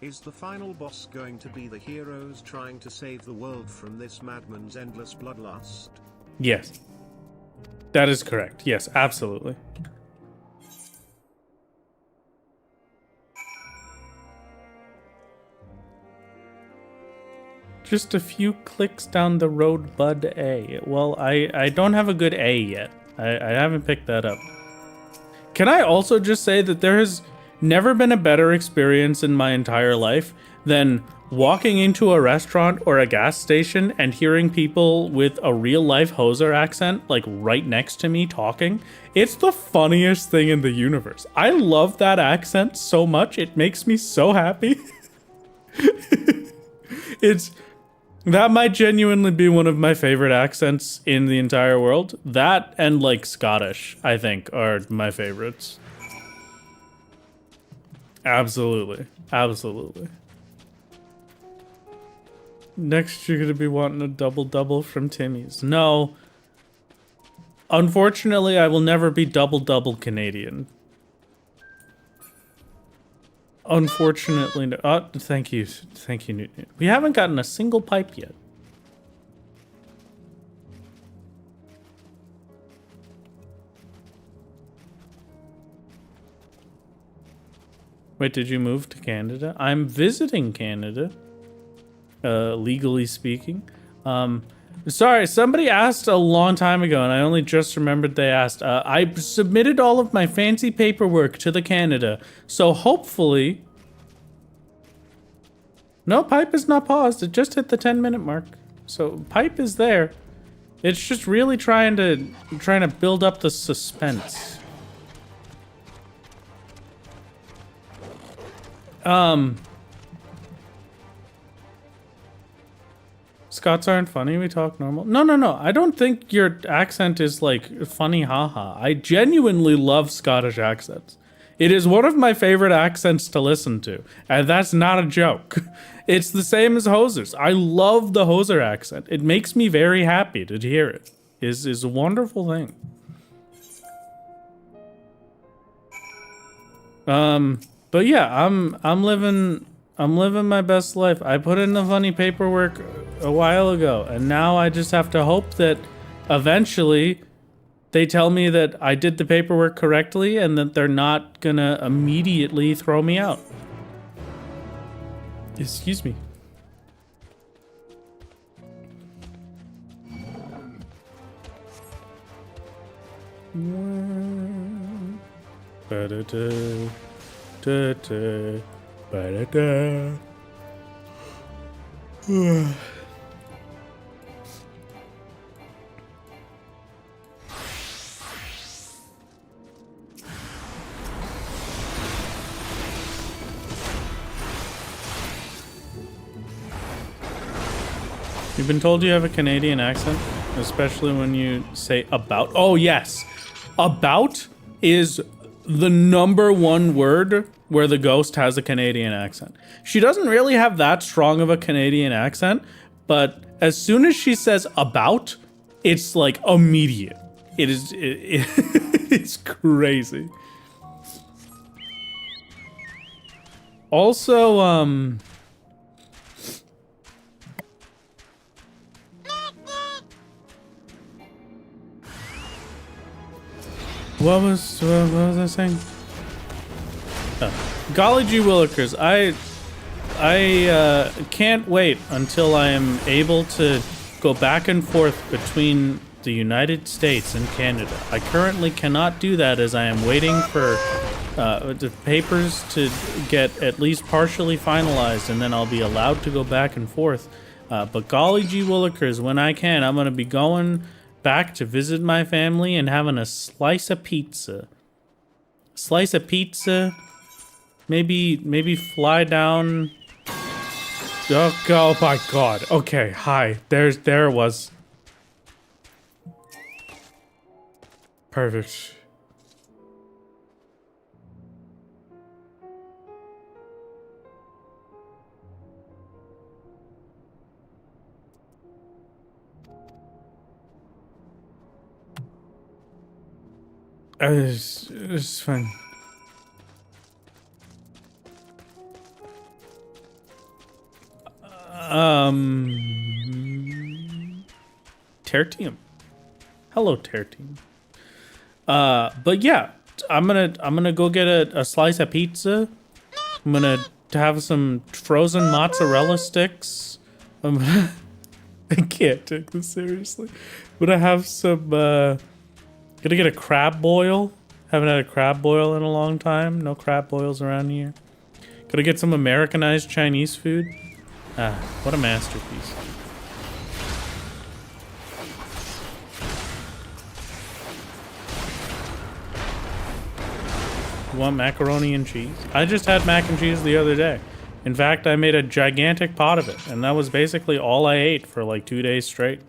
Is the final boss going to be the heroes trying to save the world from this madman's endless bloodlust? Yes. That is correct. Yes, absolutely. Just a few clicks down the road, bud A. Well, I don't have a good A yet. I haven't picked that up. Can I also just say that there has never been a better experience in my entire life than walking into a restaurant or a gas station and hearing people with a real-life Hoser accent, like, right next to me talking? It's the funniest thing in the universe. I love that accent so much. It makes me so happy. That might genuinely be one of my favorite accents in the entire world. That and, like, Scottish, I think, are my favorites. Absolutely. Absolutely. Next, you're gonna be wanting a double-double from Timmy's. No. Unfortunately, I will never be double-double Canadian. Unfortunately, no. Oh, thank you. Thank you. We haven't gotten a single pipe yet. Wait, did you move to Canada? I'm visiting Canada, legally speaking. Sorry, somebody asked a long time ago, and I only just remembered they asked. I submitted all of my fancy paperwork to the Canada, so hopefully... No, pipe is not paused. It just hit the 10-minute mark. So, pipe is there. It's just really trying to build up the suspense. Scots aren't funny, we talk normal. No. I don't think your accent is like funny haha. I genuinely love Scottish accents. It is one of my favorite accents to listen to, and that's not a joke. It's the same as Hoser's. I love the Hoser accent. It makes me very happy to hear it. Is a wonderful thing. But yeah, I'm living my best life. I put in the funny paperwork a while ago, and now I just have to hope that eventually they tell me that I did the paperwork correctly and that they're not gonna immediately throw me out. Excuse me. Ba-da-da, da-da, ba-da-da. You've been told you have a Canadian accent, especially when you say about. Oh, yes. About is the #1 word where the ghost has a Canadian accent. She doesn't really have that strong of a Canadian accent, but as soon as she says about, it's like immediate. It's crazy. Also, what was I saying? Oh. Golly gee willikers, I can't wait until I am able to go back and forth between the United States and Canada. I currently cannot do that as I am waiting for the papers to get at least partially finalized, and then I'll be allowed to go back and forth. But golly gee willikers, when I can, I'm going to be going back to visit my family and having a slice of pizza. Slice of pizza. Maybe fly down. Oh my god. Okay, hi. There it was. Perfect. It's fine. Tertium. Hello, Tertium. But yeah, I'm gonna go get a slice of pizza. I'm gonna have some frozen mozzarella sticks. I can't take this seriously. I'm gonna have some, gonna get a crab boil. Haven't had a crab boil in a long time. No crab boils around here. Gonna get some Americanized Chinese food. Ah, what a masterpiece. You want macaroni and cheese? I just had mac and cheese the other day. In fact, I made a gigantic pot of it, and that was basically all I ate for like 2 days straight.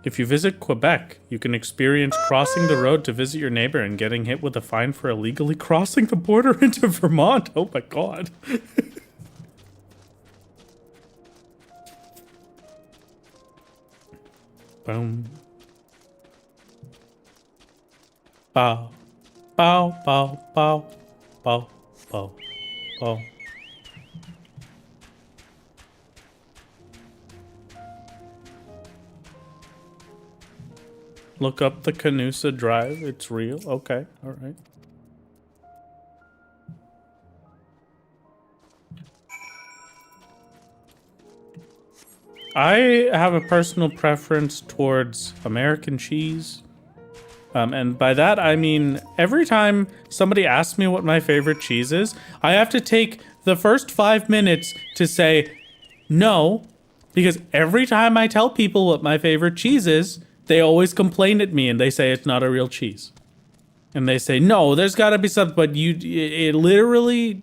If you visit Quebec, you can experience crossing the road to visit your neighbor and getting hit with a fine for illegally crossing the border into Vermont. Oh my god. Boom. Bow. Bow, bow, bow. Bow, bow, bow. Look up the Canusa Drive. It's real. Okay. All right. I have a personal preference towards American cheese. And by that, I mean, every time somebody asks me what my favorite cheese is, I have to take the first 5 minutes to say no, because every time I tell people what my favorite cheese is, they always complain at me and they say it's not a real cheese. And they say, no, there's gotta be something, but it literally,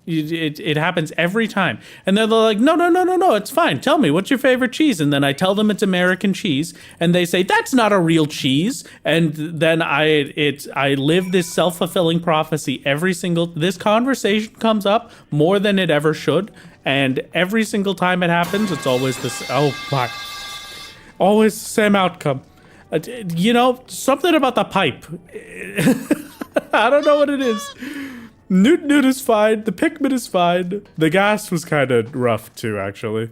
it happens every time. And then they're like, no, it's fine. Tell me, what's your favorite cheese? And then I tell them it's American cheese, and they say, that's not a real cheese. And then I live this self-fulfilling prophecy this conversation comes up more than it ever should. And every single time it happens, it's always this, oh my, always the same outcome. You know, something about the pipe. I don't know what it is. Newt is fine. The Pikmin is fine. The gas was kind of rough too, actually.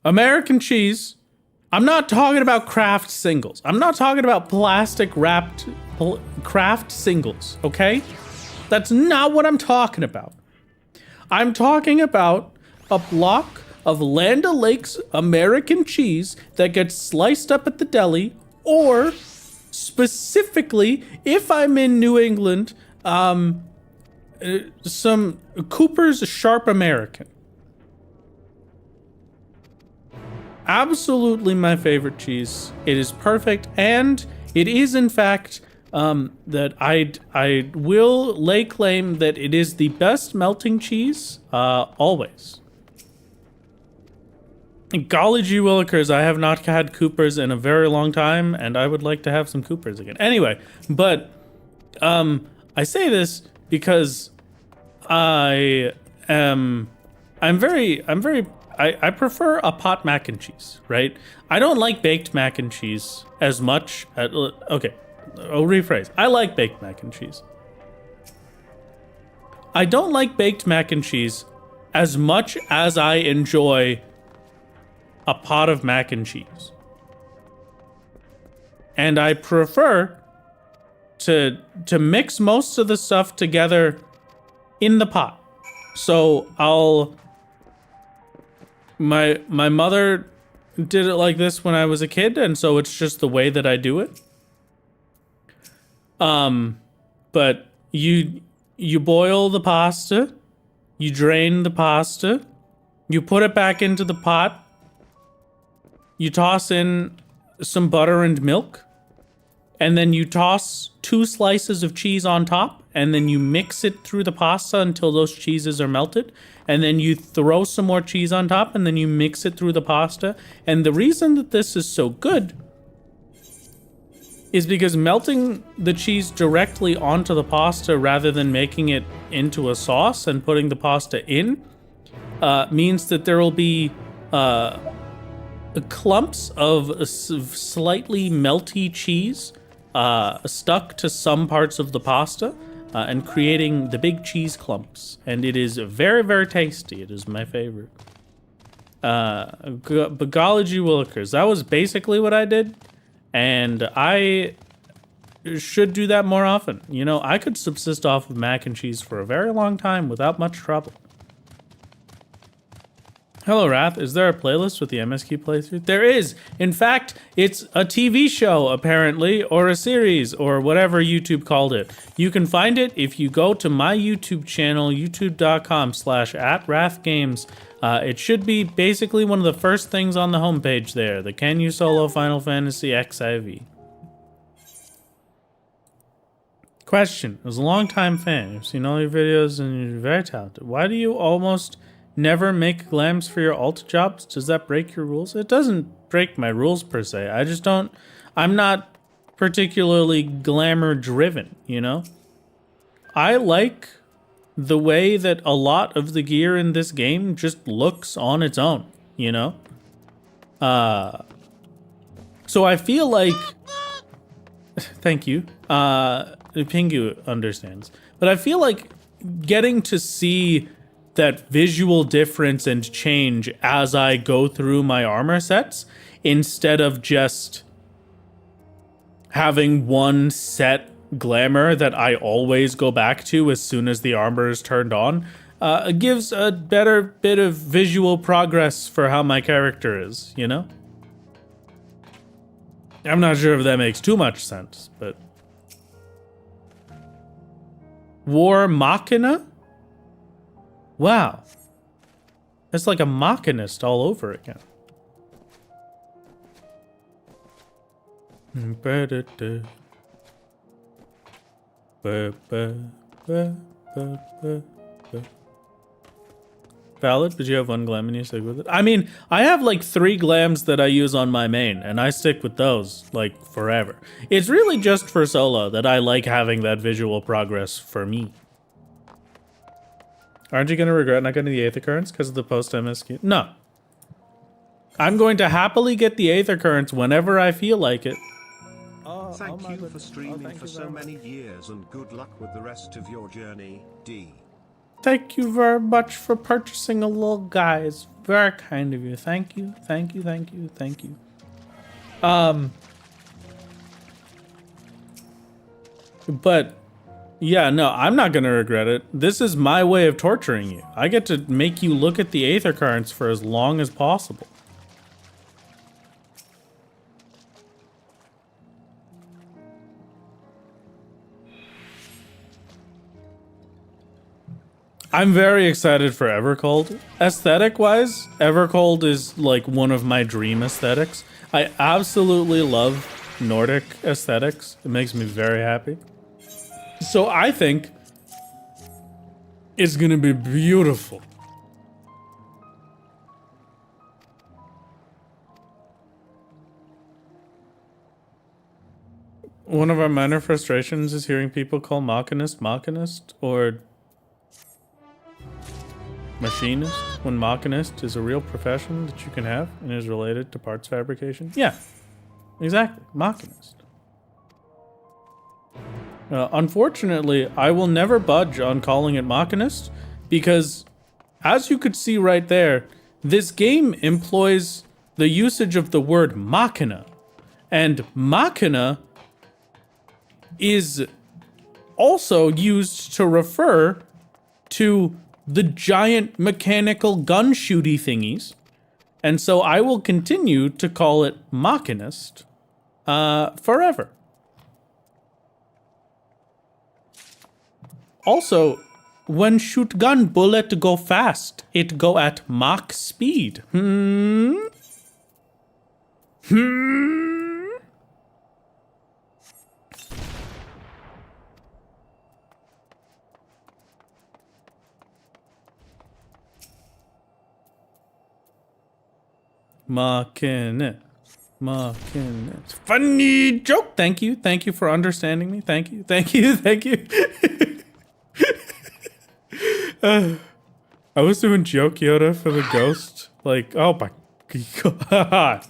American cheese. I'm not talking about Kraft singles. I'm not talking about plastic wrapped Kraft singles, okay? That's not what I'm talking about. I'm talking about a block of Land O'Lakes American cheese that gets sliced up at the deli, or specifically, if I'm in New England, some Cooper's Sharp American. Absolutely my favorite cheese. It is perfect, and it is in fact that I will lay claim that it is the best melting cheese always. Golly gee willikers, I have not had Cooper's in a very long time, and I would like to have some Cooper's again. Anyway, but I say this because I prefer a pot mac and cheese, right? I don't like baked mac and cheese as much. Okay, I'll rephrase. I like baked mac and cheese. I don't like baked mac and cheese as much as I enjoy a pot of mac and cheese. And I prefer to mix most of the stuff together in the pot. So my mother did it like this when I was a kid, and so it's just the way that I do it. But you boil the pasta, you drain the pasta, you put it back into the pot, you toss in some butter and milk, and then you toss 2 slices of cheese on top, and then you mix it through the pasta until those cheeses are melted, and then you throw some more cheese on top, and then you mix it through the pasta. And the reason that this is so good is because melting the cheese directly onto the pasta rather than making it into a sauce and putting the pasta in means that there will be clumps of slightly melty cheese stuck to some parts of the pasta and creating the big cheese clumps. And it is very, very tasty. It is my favorite. But golly gee willikers, that was basically what I did. And I should do that more often. You know, I could subsist off of mac and cheese for a very long time without much trouble. Hello, Wrath. Is there a playlist with the MSQ playthrough? There is. In fact, it's a TV show, apparently, or a series, or whatever YouTube called it. You can find it if you go to my YouTube channel, youtube.com/@WrathGames. It should be basically one of the first things on the homepage there, the Can You Solo Final Fantasy XIV. Question. As a longtime fan, I've seen all your videos and you're very talented. Why do you almost never make glams for your alt jobs? Does that break your rules? It doesn't break my rules per se. I just don't, I'm not particularly glamour driven, you know? I like the way that a lot of the gear in this game just looks on its own, you know? So I feel like, thank you, Pingu understands, but I feel like getting to see that visual difference and change as I go through my armor sets, instead of just having one set glamour that I always go back to as soon as the armor is turned on, gives a better bit of visual progress for how my character is, you know? I'm not sure if that makes too much sense, but... War Machina? Wow. It's like a machinist all over again. Valid, but you have one glam and you stick with it. I mean, I have like 3 glams that I use on my main, and I stick with those like forever. It's really just for solo that I like having that visual progress for me. Aren't you gonna regret not getting the 8th occurrence because of the post-MSQ? No. I'm going to happily get the 8th occurrence whenever I feel like it. Thank you for streaming for so many years and good luck with the rest of your journey, D. Thank you very much for purchasing a little guy. It's very kind of you. Thank you, thank you, thank you, thank you. But yeah, no, I'm not gonna regret it. This is my way of torturing you. I get to make you look at the 8th occurrence for as long as possible. I'm very excited for Evercold. Aesthetic-wise, Evercold is like one of my dream aesthetics. I absolutely love Nordic aesthetics. It makes me very happy. So I think it's gonna be beautiful. One of our minor frustrations is hearing people call machinist or machinist, when machinist is a real profession that you can have and is related to parts fabrication. Yeah, exactly, machinist. Unfortunately, I will never budge on calling it machinist because, as you could see right there, this game employs the usage of the word machina, and machina is also used to refer to the giant mechanical gun shooty thingies, and so I will continue to call it machinist forever. Also, when shoot gun bullet go fast, it go at Mach speed. Machinist. Funny joke. Thank you for understanding me. Thank you. I was doing joke Yoda for the ghost. Like, oh my god.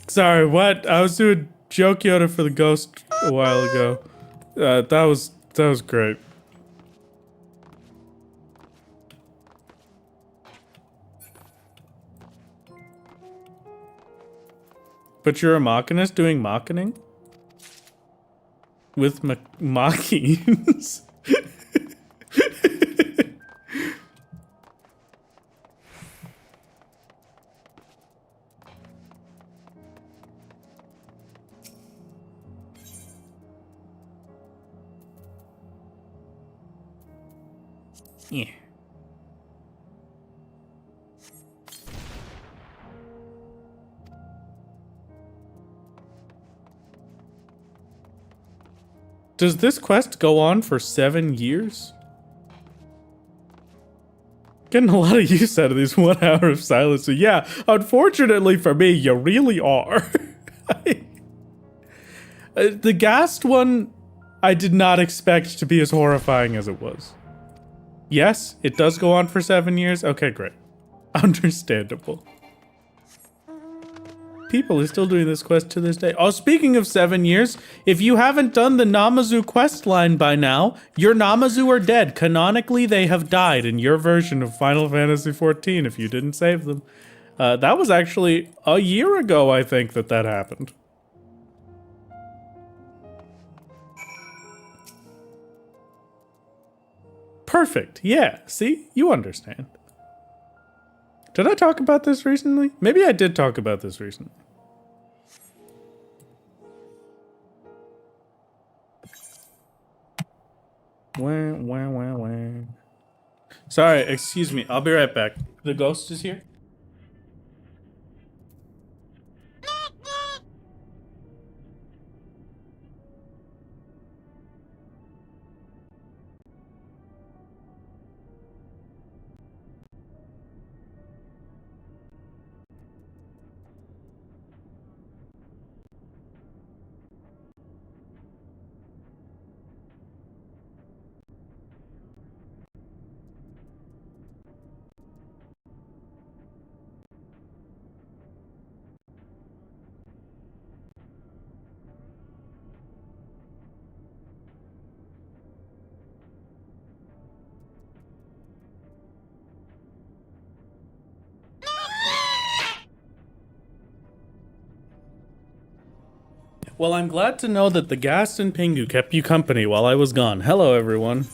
Sorry, what? I was doing joke Yoda for the ghost a while ago. That was great. But you're a machinist doing machining? With machines? Yeah. Does this quest go on for 7 years? Getting a lot of use out of these 1 hour of silence. So yeah, unfortunately for me, you really are. The Ghast one, I did not expect to be as horrifying as it was. Yes, it does go on for 7 years. Okay, great. Understandable. People are still doing this quest to this day. Oh, speaking of 7 years, if you haven't done the Namazu quest line by now, your Namazu are dead. Canonically, they have died in your version of Final Fantasy XIV if you didn't save them. That was actually a year ago, I think, that happened. Perfect. Yeah, see? You understand. Did I talk about this recently? Maybe I did talk about this recently. Wah. Sorry, excuse me. I'll be right back. The ghost is here. Well, I'm glad to know that the Ghast and Pingu kept you company while I was gone. Hello, everyone.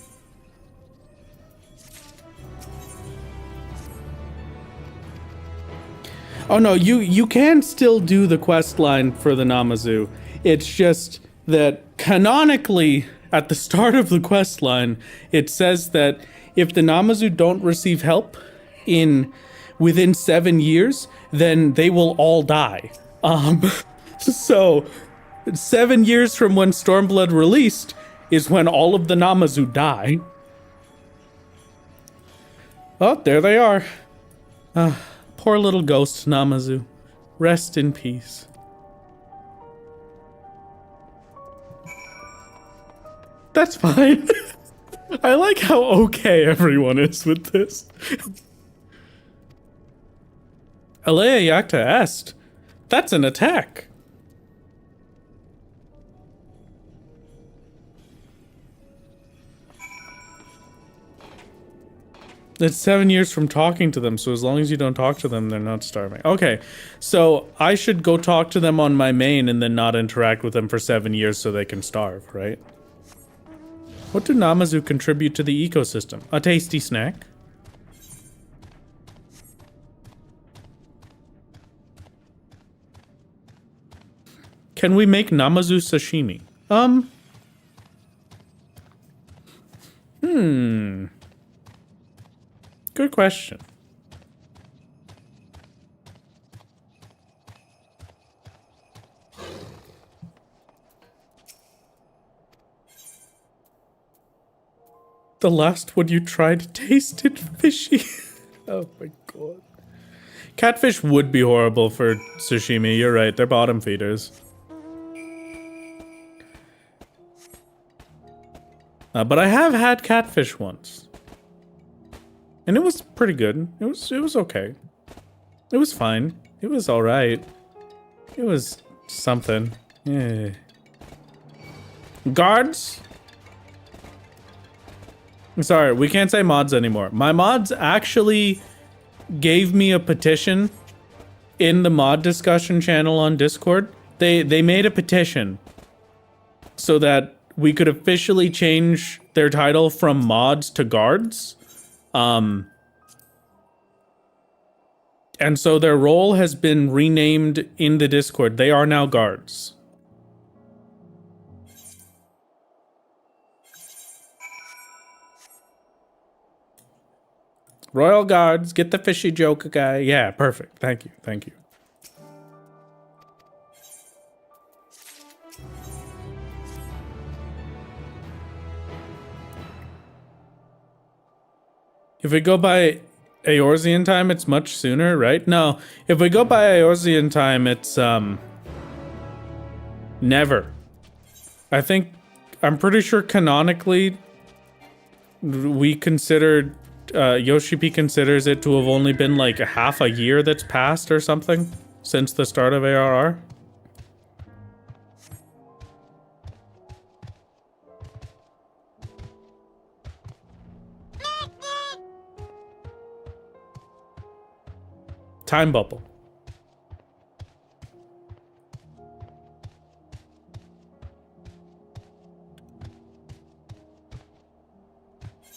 Oh no, you can still do the quest line for the Namazu. It's just that canonically, at the start of the quest line, it says that if the Namazu don't receive help within 7 years, then they will all die. So 7 years from when Stormblood released is when all of the Namazu die. Oh, there they are. Poor little ghost Namazu. Rest in peace. That's fine. I like how okay everyone is with this. Alea Jacta Est. That's an attack. It's 7 years from talking to them, so as long as you don't talk to them, they're not starving. Okay, so I should go talk to them on my main and then not interact with them for 7 years so they can starve, right? What do Namazu contribute to the ecosystem? A tasty snack? Can we make Namazu sashimi? Good question. The last one you tried tasted fishy. Oh my god. Catfish would be horrible for sashimi, you're right, they're bottom feeders. But I have had catfish once. And it was pretty good. It was okay. It was fine. It was alright. It was something. Yeah. Guards? I'm sorry, we can't say mods anymore. My mods actually gave me a petition in the mod discussion channel on Discord. They made a petition so that we could officially change their title from mods to guards. And so their role has been renamed in the Discord. They are now guards. Royal Guards, get the fishy joke guy. Yeah, perfect. Thank you. Thank you. If we go by Eorzean time, it's much sooner, right? No, if we go by Eorzean time, it's never. I'm pretty sure canonically we considered Yoshi-P considers it to have only been like a half a year that's passed or something since the start of ARR. Time bubble.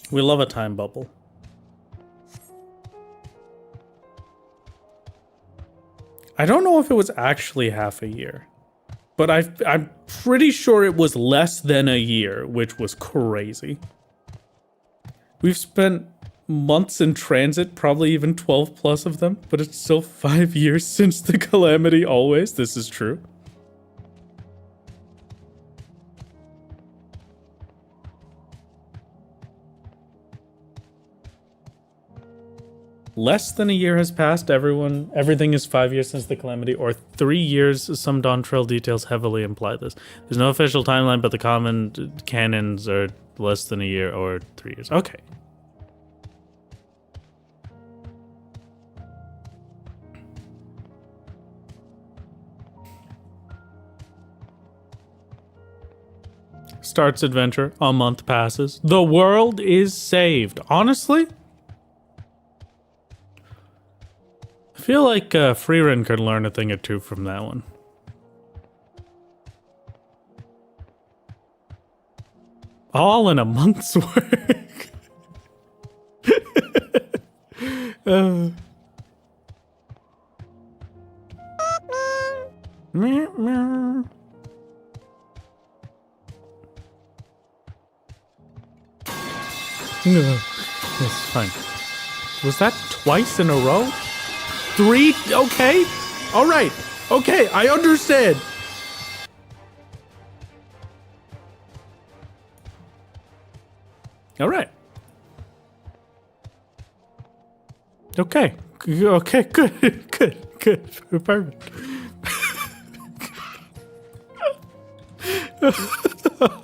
We love a time bubble. I don't know if it was actually half a year, but I'm pretty sure it was less than a year, which was crazy. We've spent months in transit, probably even 12 plus of them, but it's still 5 years since the calamity always. This is true. Less than a year has passed, everything is 5 years since the calamity, or 3 years. Some Dawn Trail details heavily imply this. There's no official timeline, but the common canons are less than a year or 3 years. Okay. Starts adventure, a month passes. The world is saved. Honestly? I feel like Freerin could learn a thing or two from that one. All in a month's work. Meow, meow. No, it's fine. Was that twice in a row? 3? Okay. All right. Okay, I understand. All right. Okay. Okay, good. Good. Perfect.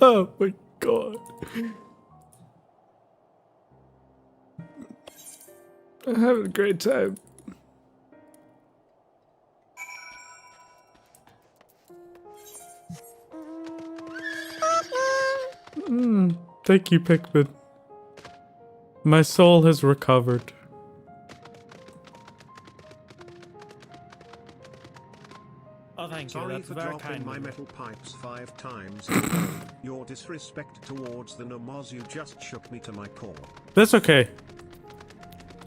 Oh my god. I'm having a great time. Thank you, Pikmin. My soul has recovered. Oh, thank you. Sorry That's for very dropping kind. my metal pipes 5 times. Your disrespect towards the Namazu just shook me to my core. That's okay.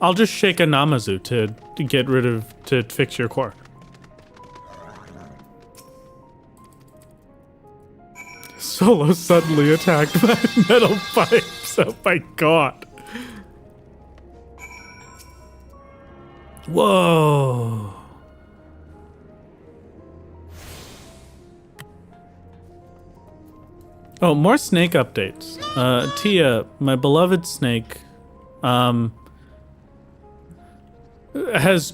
I'll just shake a Namazu to fix your core. Solo suddenly attacked by metal pipes. Oh my god. Whoa. Oh, more snake updates. Tia, my beloved snake, has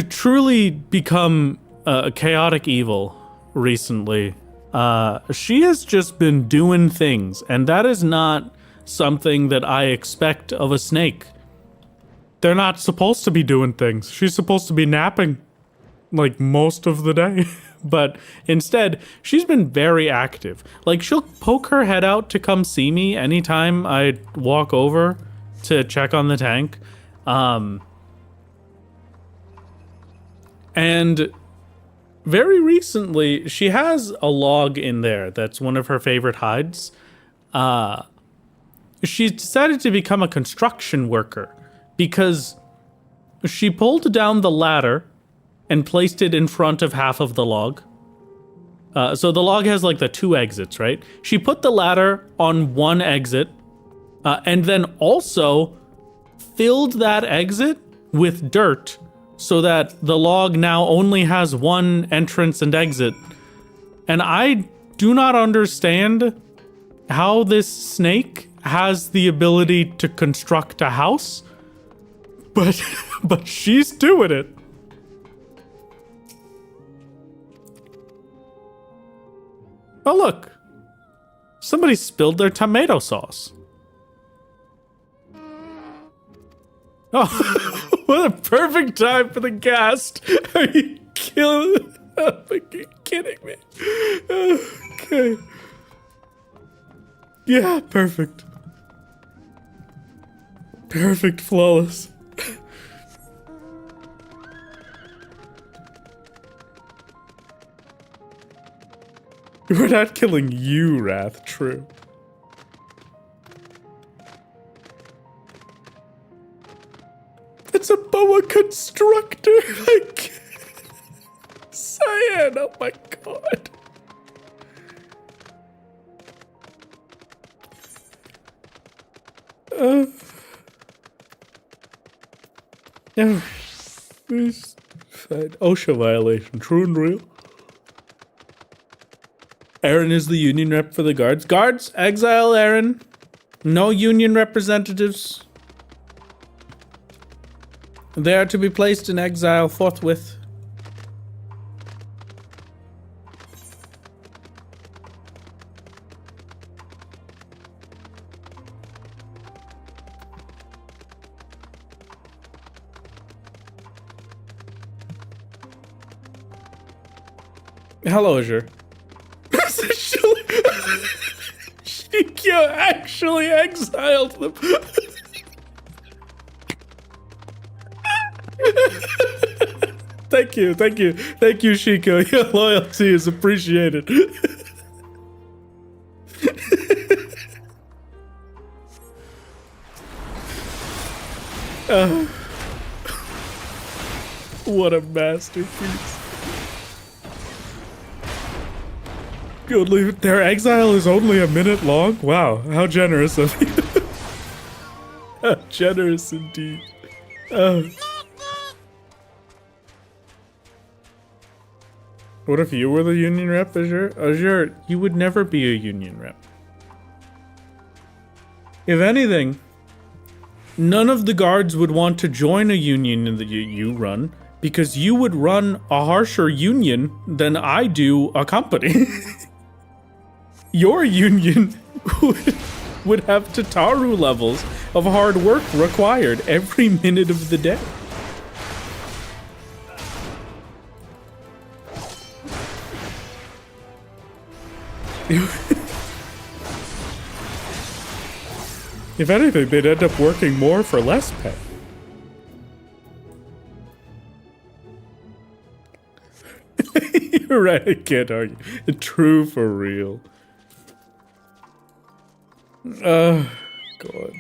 truly become a chaotic evil recently. She has just been doing things, and that is not something that I expect of a snake. They're not supposed to be doing things. She's supposed to be napping, like, most of the day. But instead, she's been very active. Like, she'll poke her head out to come see me anytime I walk over to check on the tank. And very recently, she has a log in there that's one of her favorite hides. She decided to become a construction worker because she pulled down the ladder and placed it in front of half of the log. So the log has like the 2 exits, right? She put the ladder on one exit and then also filled that exit with dirt so that the log now only has one entrance and exit. And I do not understand how this snake has the ability to construct a house, but she's doing it. Oh look, somebody spilled their tomato sauce. Oh, what a perfect time for the ghast. Are you kidding me? Okay. Yeah, perfect. Perfect, flawless. We're not killing you, Wrath, true. It's a boa constructor! Like, Cyan, oh my god. Yeah. Fine. OSHA violation, true and real. Aaron is the union rep for the guards. Guards, exile Aaron. No union representatives. They are to be placed in exile forthwith. Hello, Azure. Shikyo actually exiled them. Thank you, Shiko. Your loyalty is appreciated. What a masterpiece. Good, leave it. Their exile is only a minute long? Wow, how generous of you. How generous indeed. What if you were the union rep, Azure? Azure, you would never be a union rep. If anything, none of the guards would want to join a union that you run, because you would run a harsher union than I do a company. Your union would have Tataru levels of hard work required every minute of the day. If anything, they'd end up working more for less pay. You're right, I can't argue. True for real. God.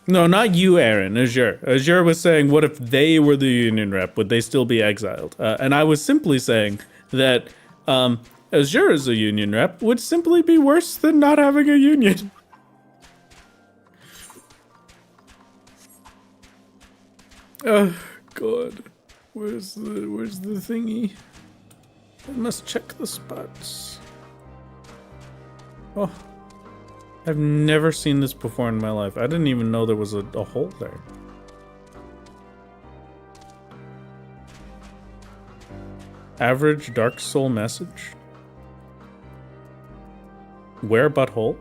No, not you, Aaron. Azure. Azure was saying, what if they were the union rep? Would they still be exiled? And I was simply saying that Azure as a union rep would simply be worse than not having a union. Oh, God. Where's the thingy? I must check the spots. Oh, I've never seen this before in my life. I didn't even know there was a hole there. Average Dark Soul message. Where butthole?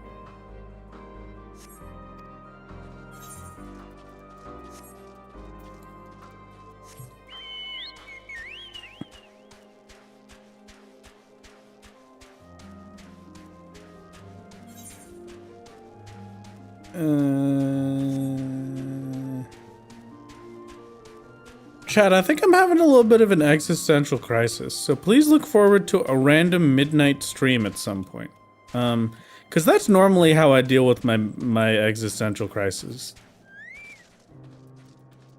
Chad, I think I'm having a little bit of an existential crisis, so please look forward to a random midnight stream at some point. Because that's normally how I deal with my existential crisis.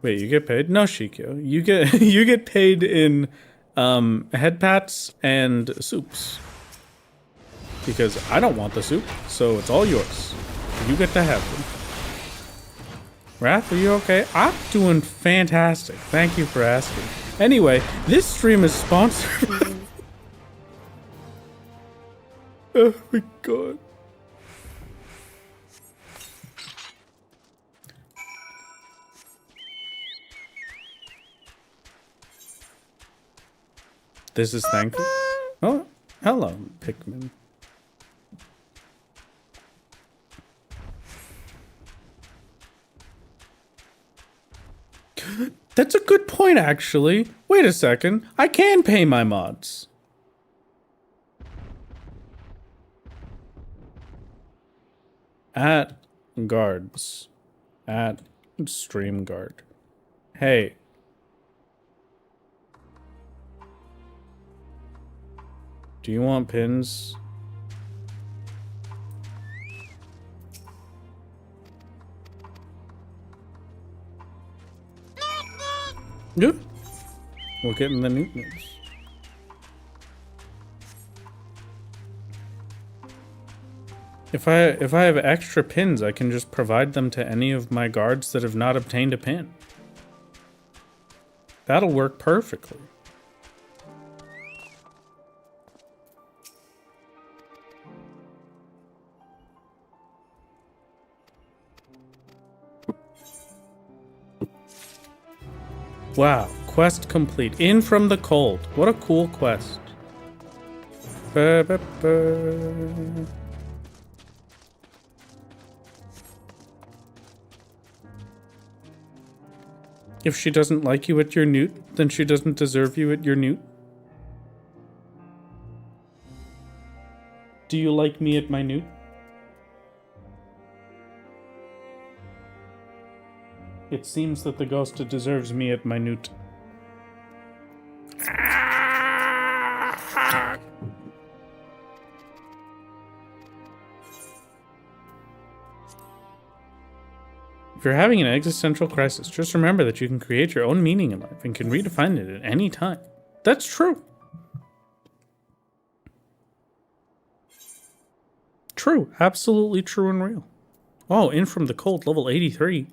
Wait, you get paid? No, Shikyo. You get paid in head pats and soups. Because I don't want the soup, so it's all yours. You get to have them. Wrath, are you okay? I'm doing fantastic. Thank you for asking. Anyway, this stream is sponsored. Oh my god. This is thank you. Oh, hello, Pikmin. That's a good point, actually. Wait a second. I can pay my mods. At guards. At stream guard. Hey. Do you want pins? Yeah. We're getting the Newtons. If I have extra pins, I can just provide them to any of my guards that have not obtained a pin. That'll work perfectly. Wow, quest complete. In from the cold. What a cool quest. If she doesn't like you at your newt, then she doesn't deserve you at your newt. Do you like me at my newt? It seems that the ghost deserves me at my newt. If you're having an existential crisis, just remember that you can create your own meaning in life and can redefine it at any time. That's true. True. Absolutely true and real. Oh, in from the cold, level 83.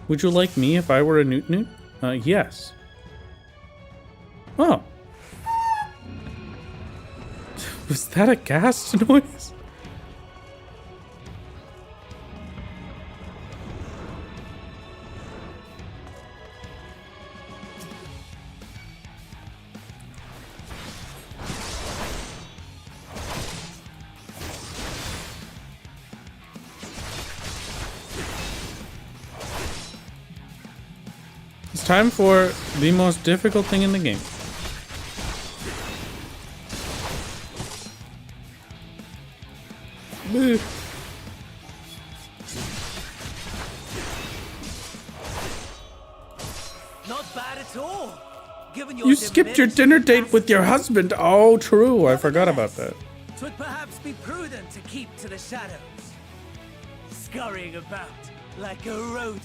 Would you like me if I were a newt? Yes. Oh. Was that a gas noise? It's time for the most difficult thing in the game. Not bad at all. Given You skipped your dinner date with your husband. Oh, true. I forgot about that. Twould perhaps be prudent to keep to the shadows, scurrying about like a rodent.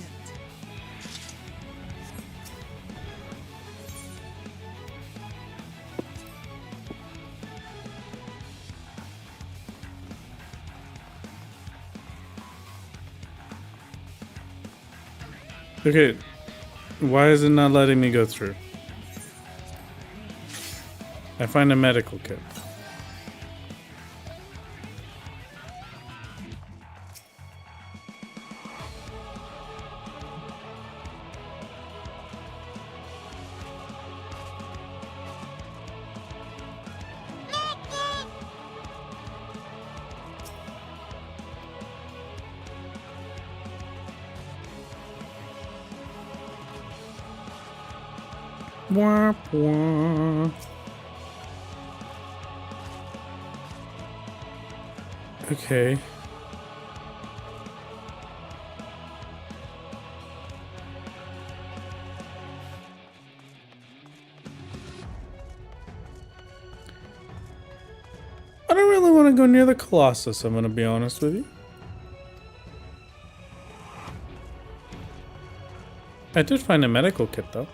Okay, why is it not letting me go through? I find a medical kit. Wah, wah. Okay. I don't really want to go near the Colossus, I'm going to be honest with you. I did find a medical kit, though.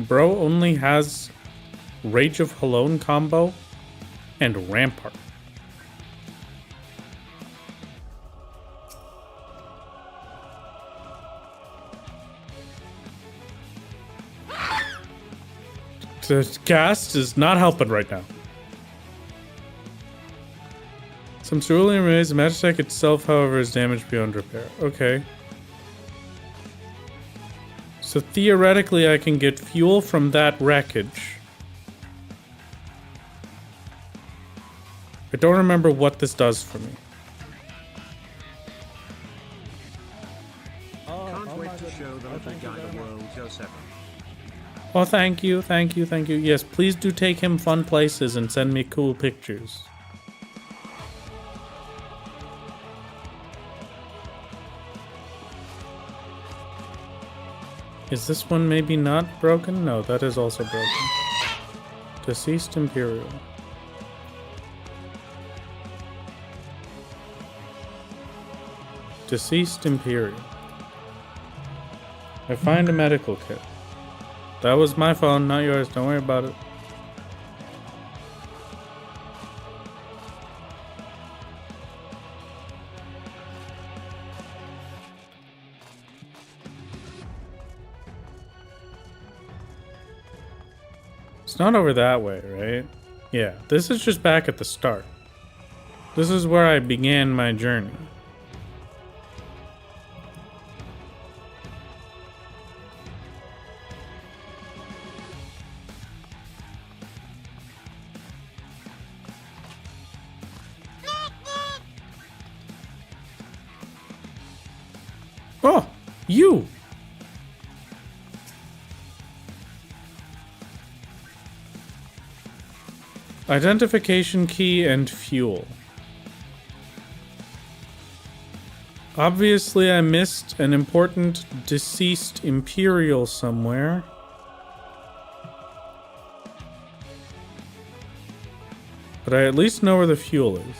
Bro only has Rage of Halone combo and Rampart. The cast is not helping right now. Some cerulean remains. The Magitech itself, however, is damaged beyond repair. Okay. So theoretically, I can get fuel from that wreckage. I don't remember what this does for me. Can't wait to show the little guy the world, Joe 7. Oh, thank you, thank you, thank you. Yes, please do take him fun places and send me cool pictures. Is this one maybe not broken? No, that is also broken. Deceased Imperial. Deceased Imperial. I find a medical kit. That was my phone, not yours. Don't worry about it. It's not over that way, right? Yeah, this is just back at the start. This is where I began my journey. Oh, you! Identification key and fuel. Obviously, I missed an important deceased Imperial somewhere. But I at least know where the fuel is.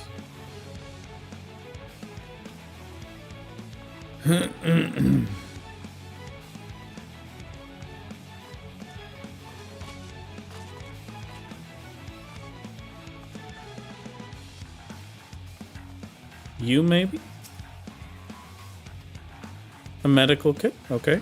You maybe? A medical kit? Okay.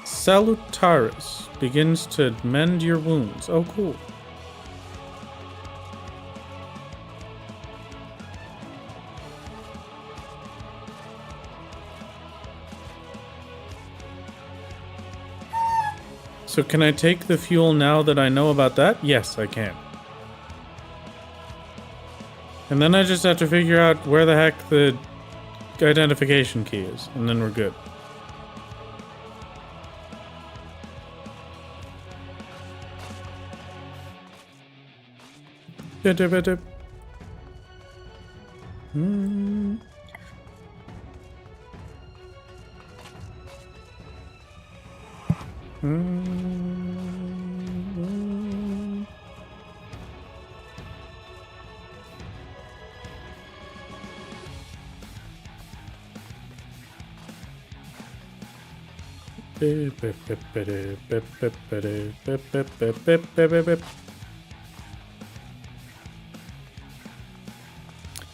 Salutaris begins to mend your wounds. Oh, cool. So can I take the fuel now that I know about that? Yes, I can. And then I just have to figure out where the heck the identification key is, and then we're good.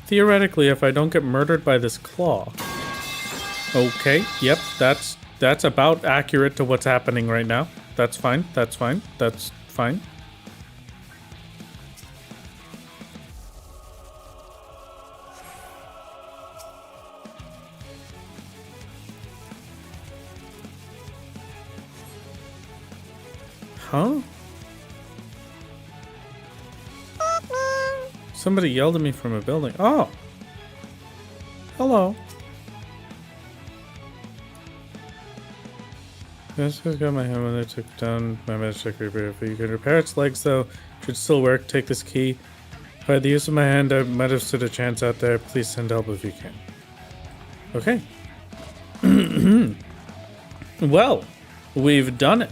Theoretically, if I don't get murdered by this claw. Okay, yep, that's about accurate to what's happening right now. That's fine, that's fine, that's fine. Huh? Somebody yelled at me from a building. Oh! Hello. Yes, I got my hand when I took down my magic repair. If you can repair its legs, though, it should still work. Take this key. By the use of my hand, I might have stood a chance out there. Please send help if you can. Okay. Well, we've done it.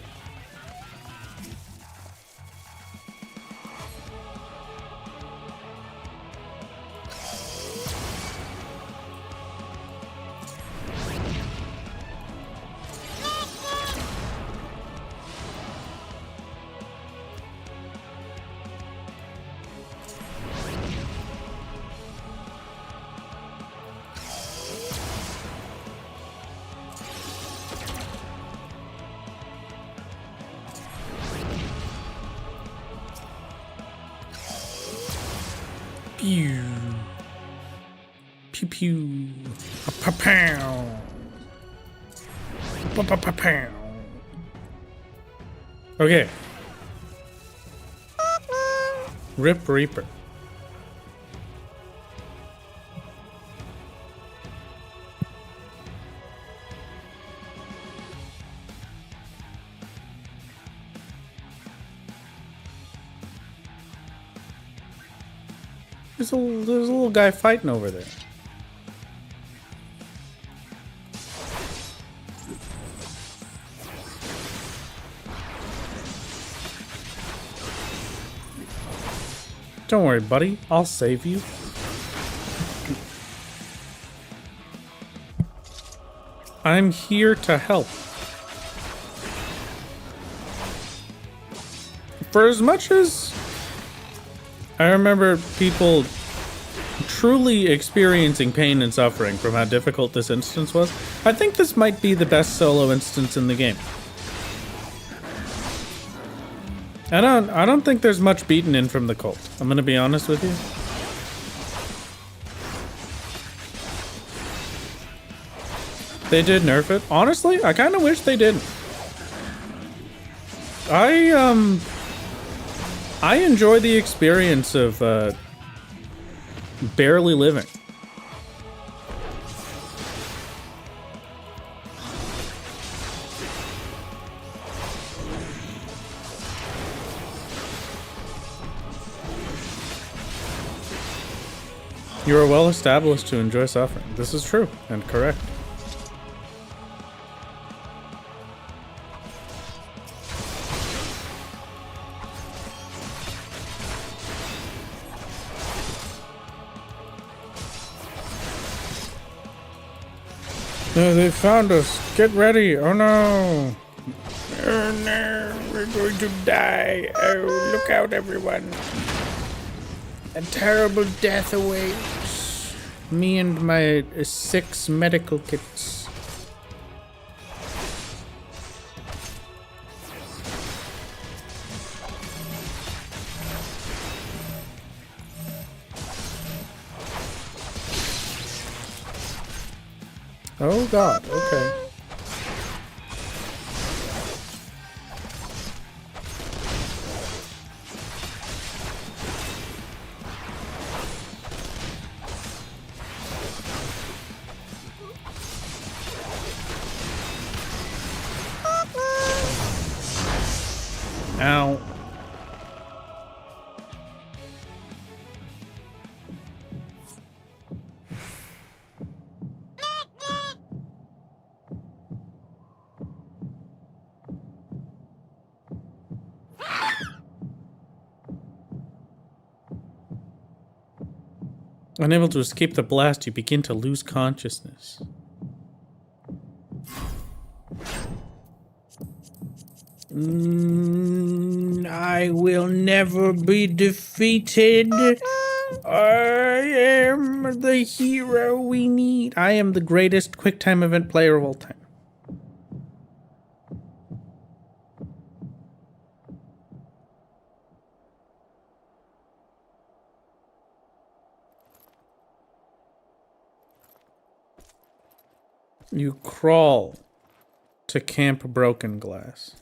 Pew. Pew pew. Pa-pow. Pa-pa-pa-pow. Okay. Rip Reaper. There's a little guy fighting over there. Don't worry, buddy. I'll save you. I'm here to help. For as much as I remember people truly experiencing pain and suffering from how difficult this instance was, I think this might be the best solo instance in the game. I don't think there's much beaten in from the cult. I'm gonna be honest with you. They did nerf it. Honestly, I kind of wish they didn't. I enjoy the experience of barely living. You are well established to enjoy suffering. This is true and correct. No, they found us. Get ready. Oh no. Oh no, we're going to die. Oh, look out, everyone. A terrible death awaits me and my 6 medical kits. Oh god, okay. Ow. Unable to escape the blast, you begin to lose consciousness. I will never be defeated. I am the hero we need. I am the greatest QuickTime event player of all time. You crawl to Camp Broken Glass.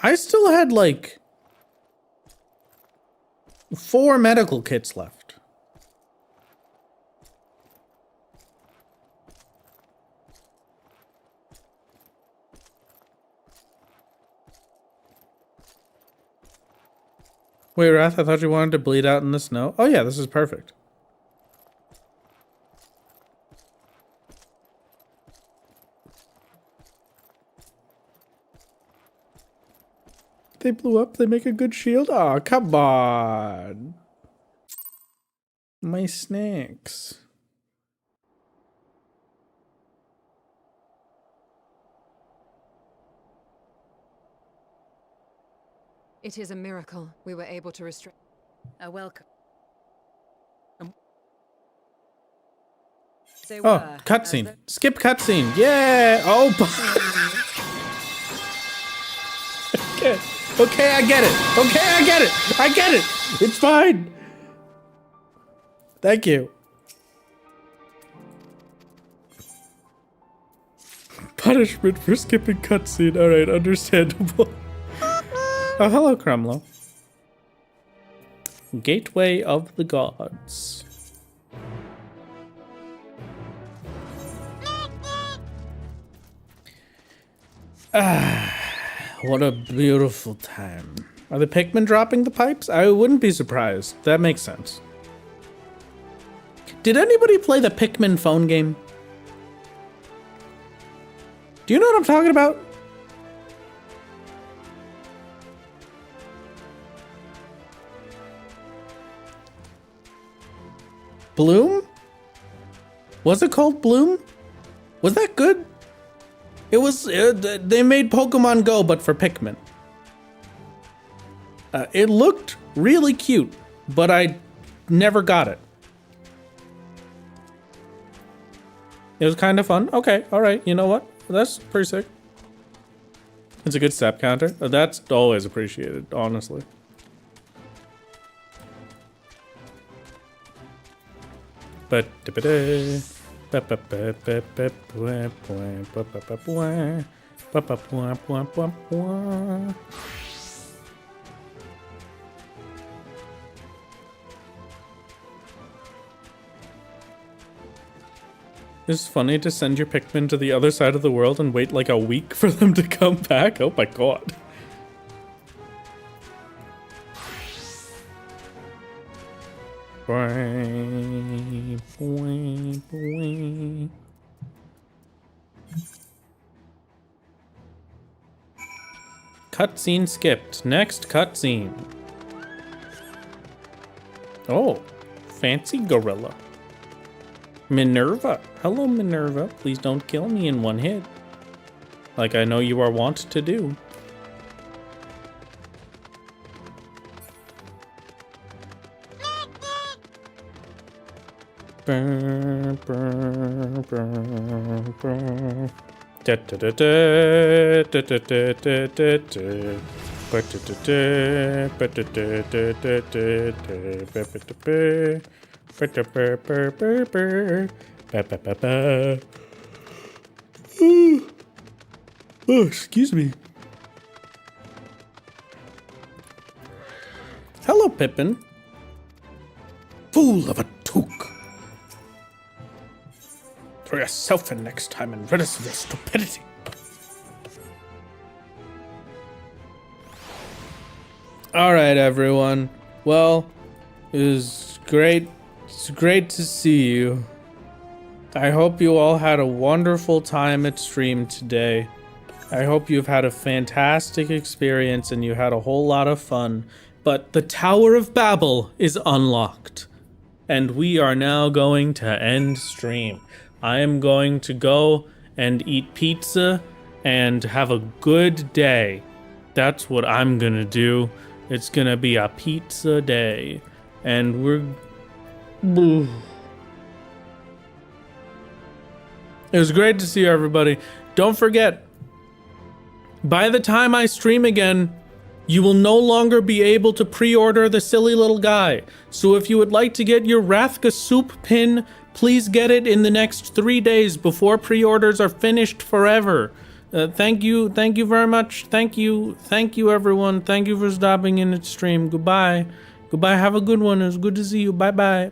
I still had like 4 medical kits left. Wait, Wrath, I thought you wanted to bleed out in the snow. Oh yeah, this is perfect. They blew up, they make a good shield? Aw, come on. My snacks. It is a miracle we were able to restrain. A welcome. Oh, cutscene. Skip cutscene. Yeah. Oh. Okay. Okay, I get it. Okay, I get it. I get it. It's fine. Thank you. Punishment for skipping cutscene. Alright, understandable. Oh, hello, Kremlo. Gateway of the Gods. What a beautiful time. Are the Pikmin dropping the pipes? I wouldn't be surprised. That makes sense. Did anybody play the Pikmin phone game? Do you know what I'm talking about? Bloom? Was it called Bloom? Was that good? It was, they made Pokemon Go, but for Pikmin. It looked really cute, but I never got it. It was kind of fun. Okay, all right, you know what? That's pretty sick. It's a good step counter. That's always appreciated, honestly. But it's funny to send your Pikmin to the other side of the world and wait like a week for them to come back. Oh my god. Cutscene skipped. Next cutscene. Oh, fancy gorilla. Minerva. Hello, Minerva. Please don't kill me in one hit. Like I know you are wont to do. Burr, burr, burr, burr. Da, da, da, da, da, da, da, da, da, da. Ba, da, da, da, ba, da, da, da, da, da, da, ba, ba, da, ba. Ba, da, ba, ba, ba, ba. Ba, ba, ba, ba. Oh, excuse me. Hello, Pippin. Fool of a took. Throw yourself in next time and rid us of your stupidity. Alright, everyone. Well, it was great. It's great to see you. I hope you all had a wonderful time at stream today. I hope you've had a fantastic experience and you had a whole lot of fun. But the Tower of Babel is unlocked. And we are now going to end stream. I am going to go and eat pizza and have a good day. That's what I'm gonna do. It's gonna be a pizza day. And we're... It was great to see everybody. Don't forget, by the time I stream again, you will no longer be able to pre-order the silly little guy. So if you would like to get your Rathka soup pin, please get it in the next 3 days before pre-orders are finished forever. Thank you very much. Thank you everyone. Thank you for stopping in at stream. Goodbye. Have a good one. It was good to see you. Bye.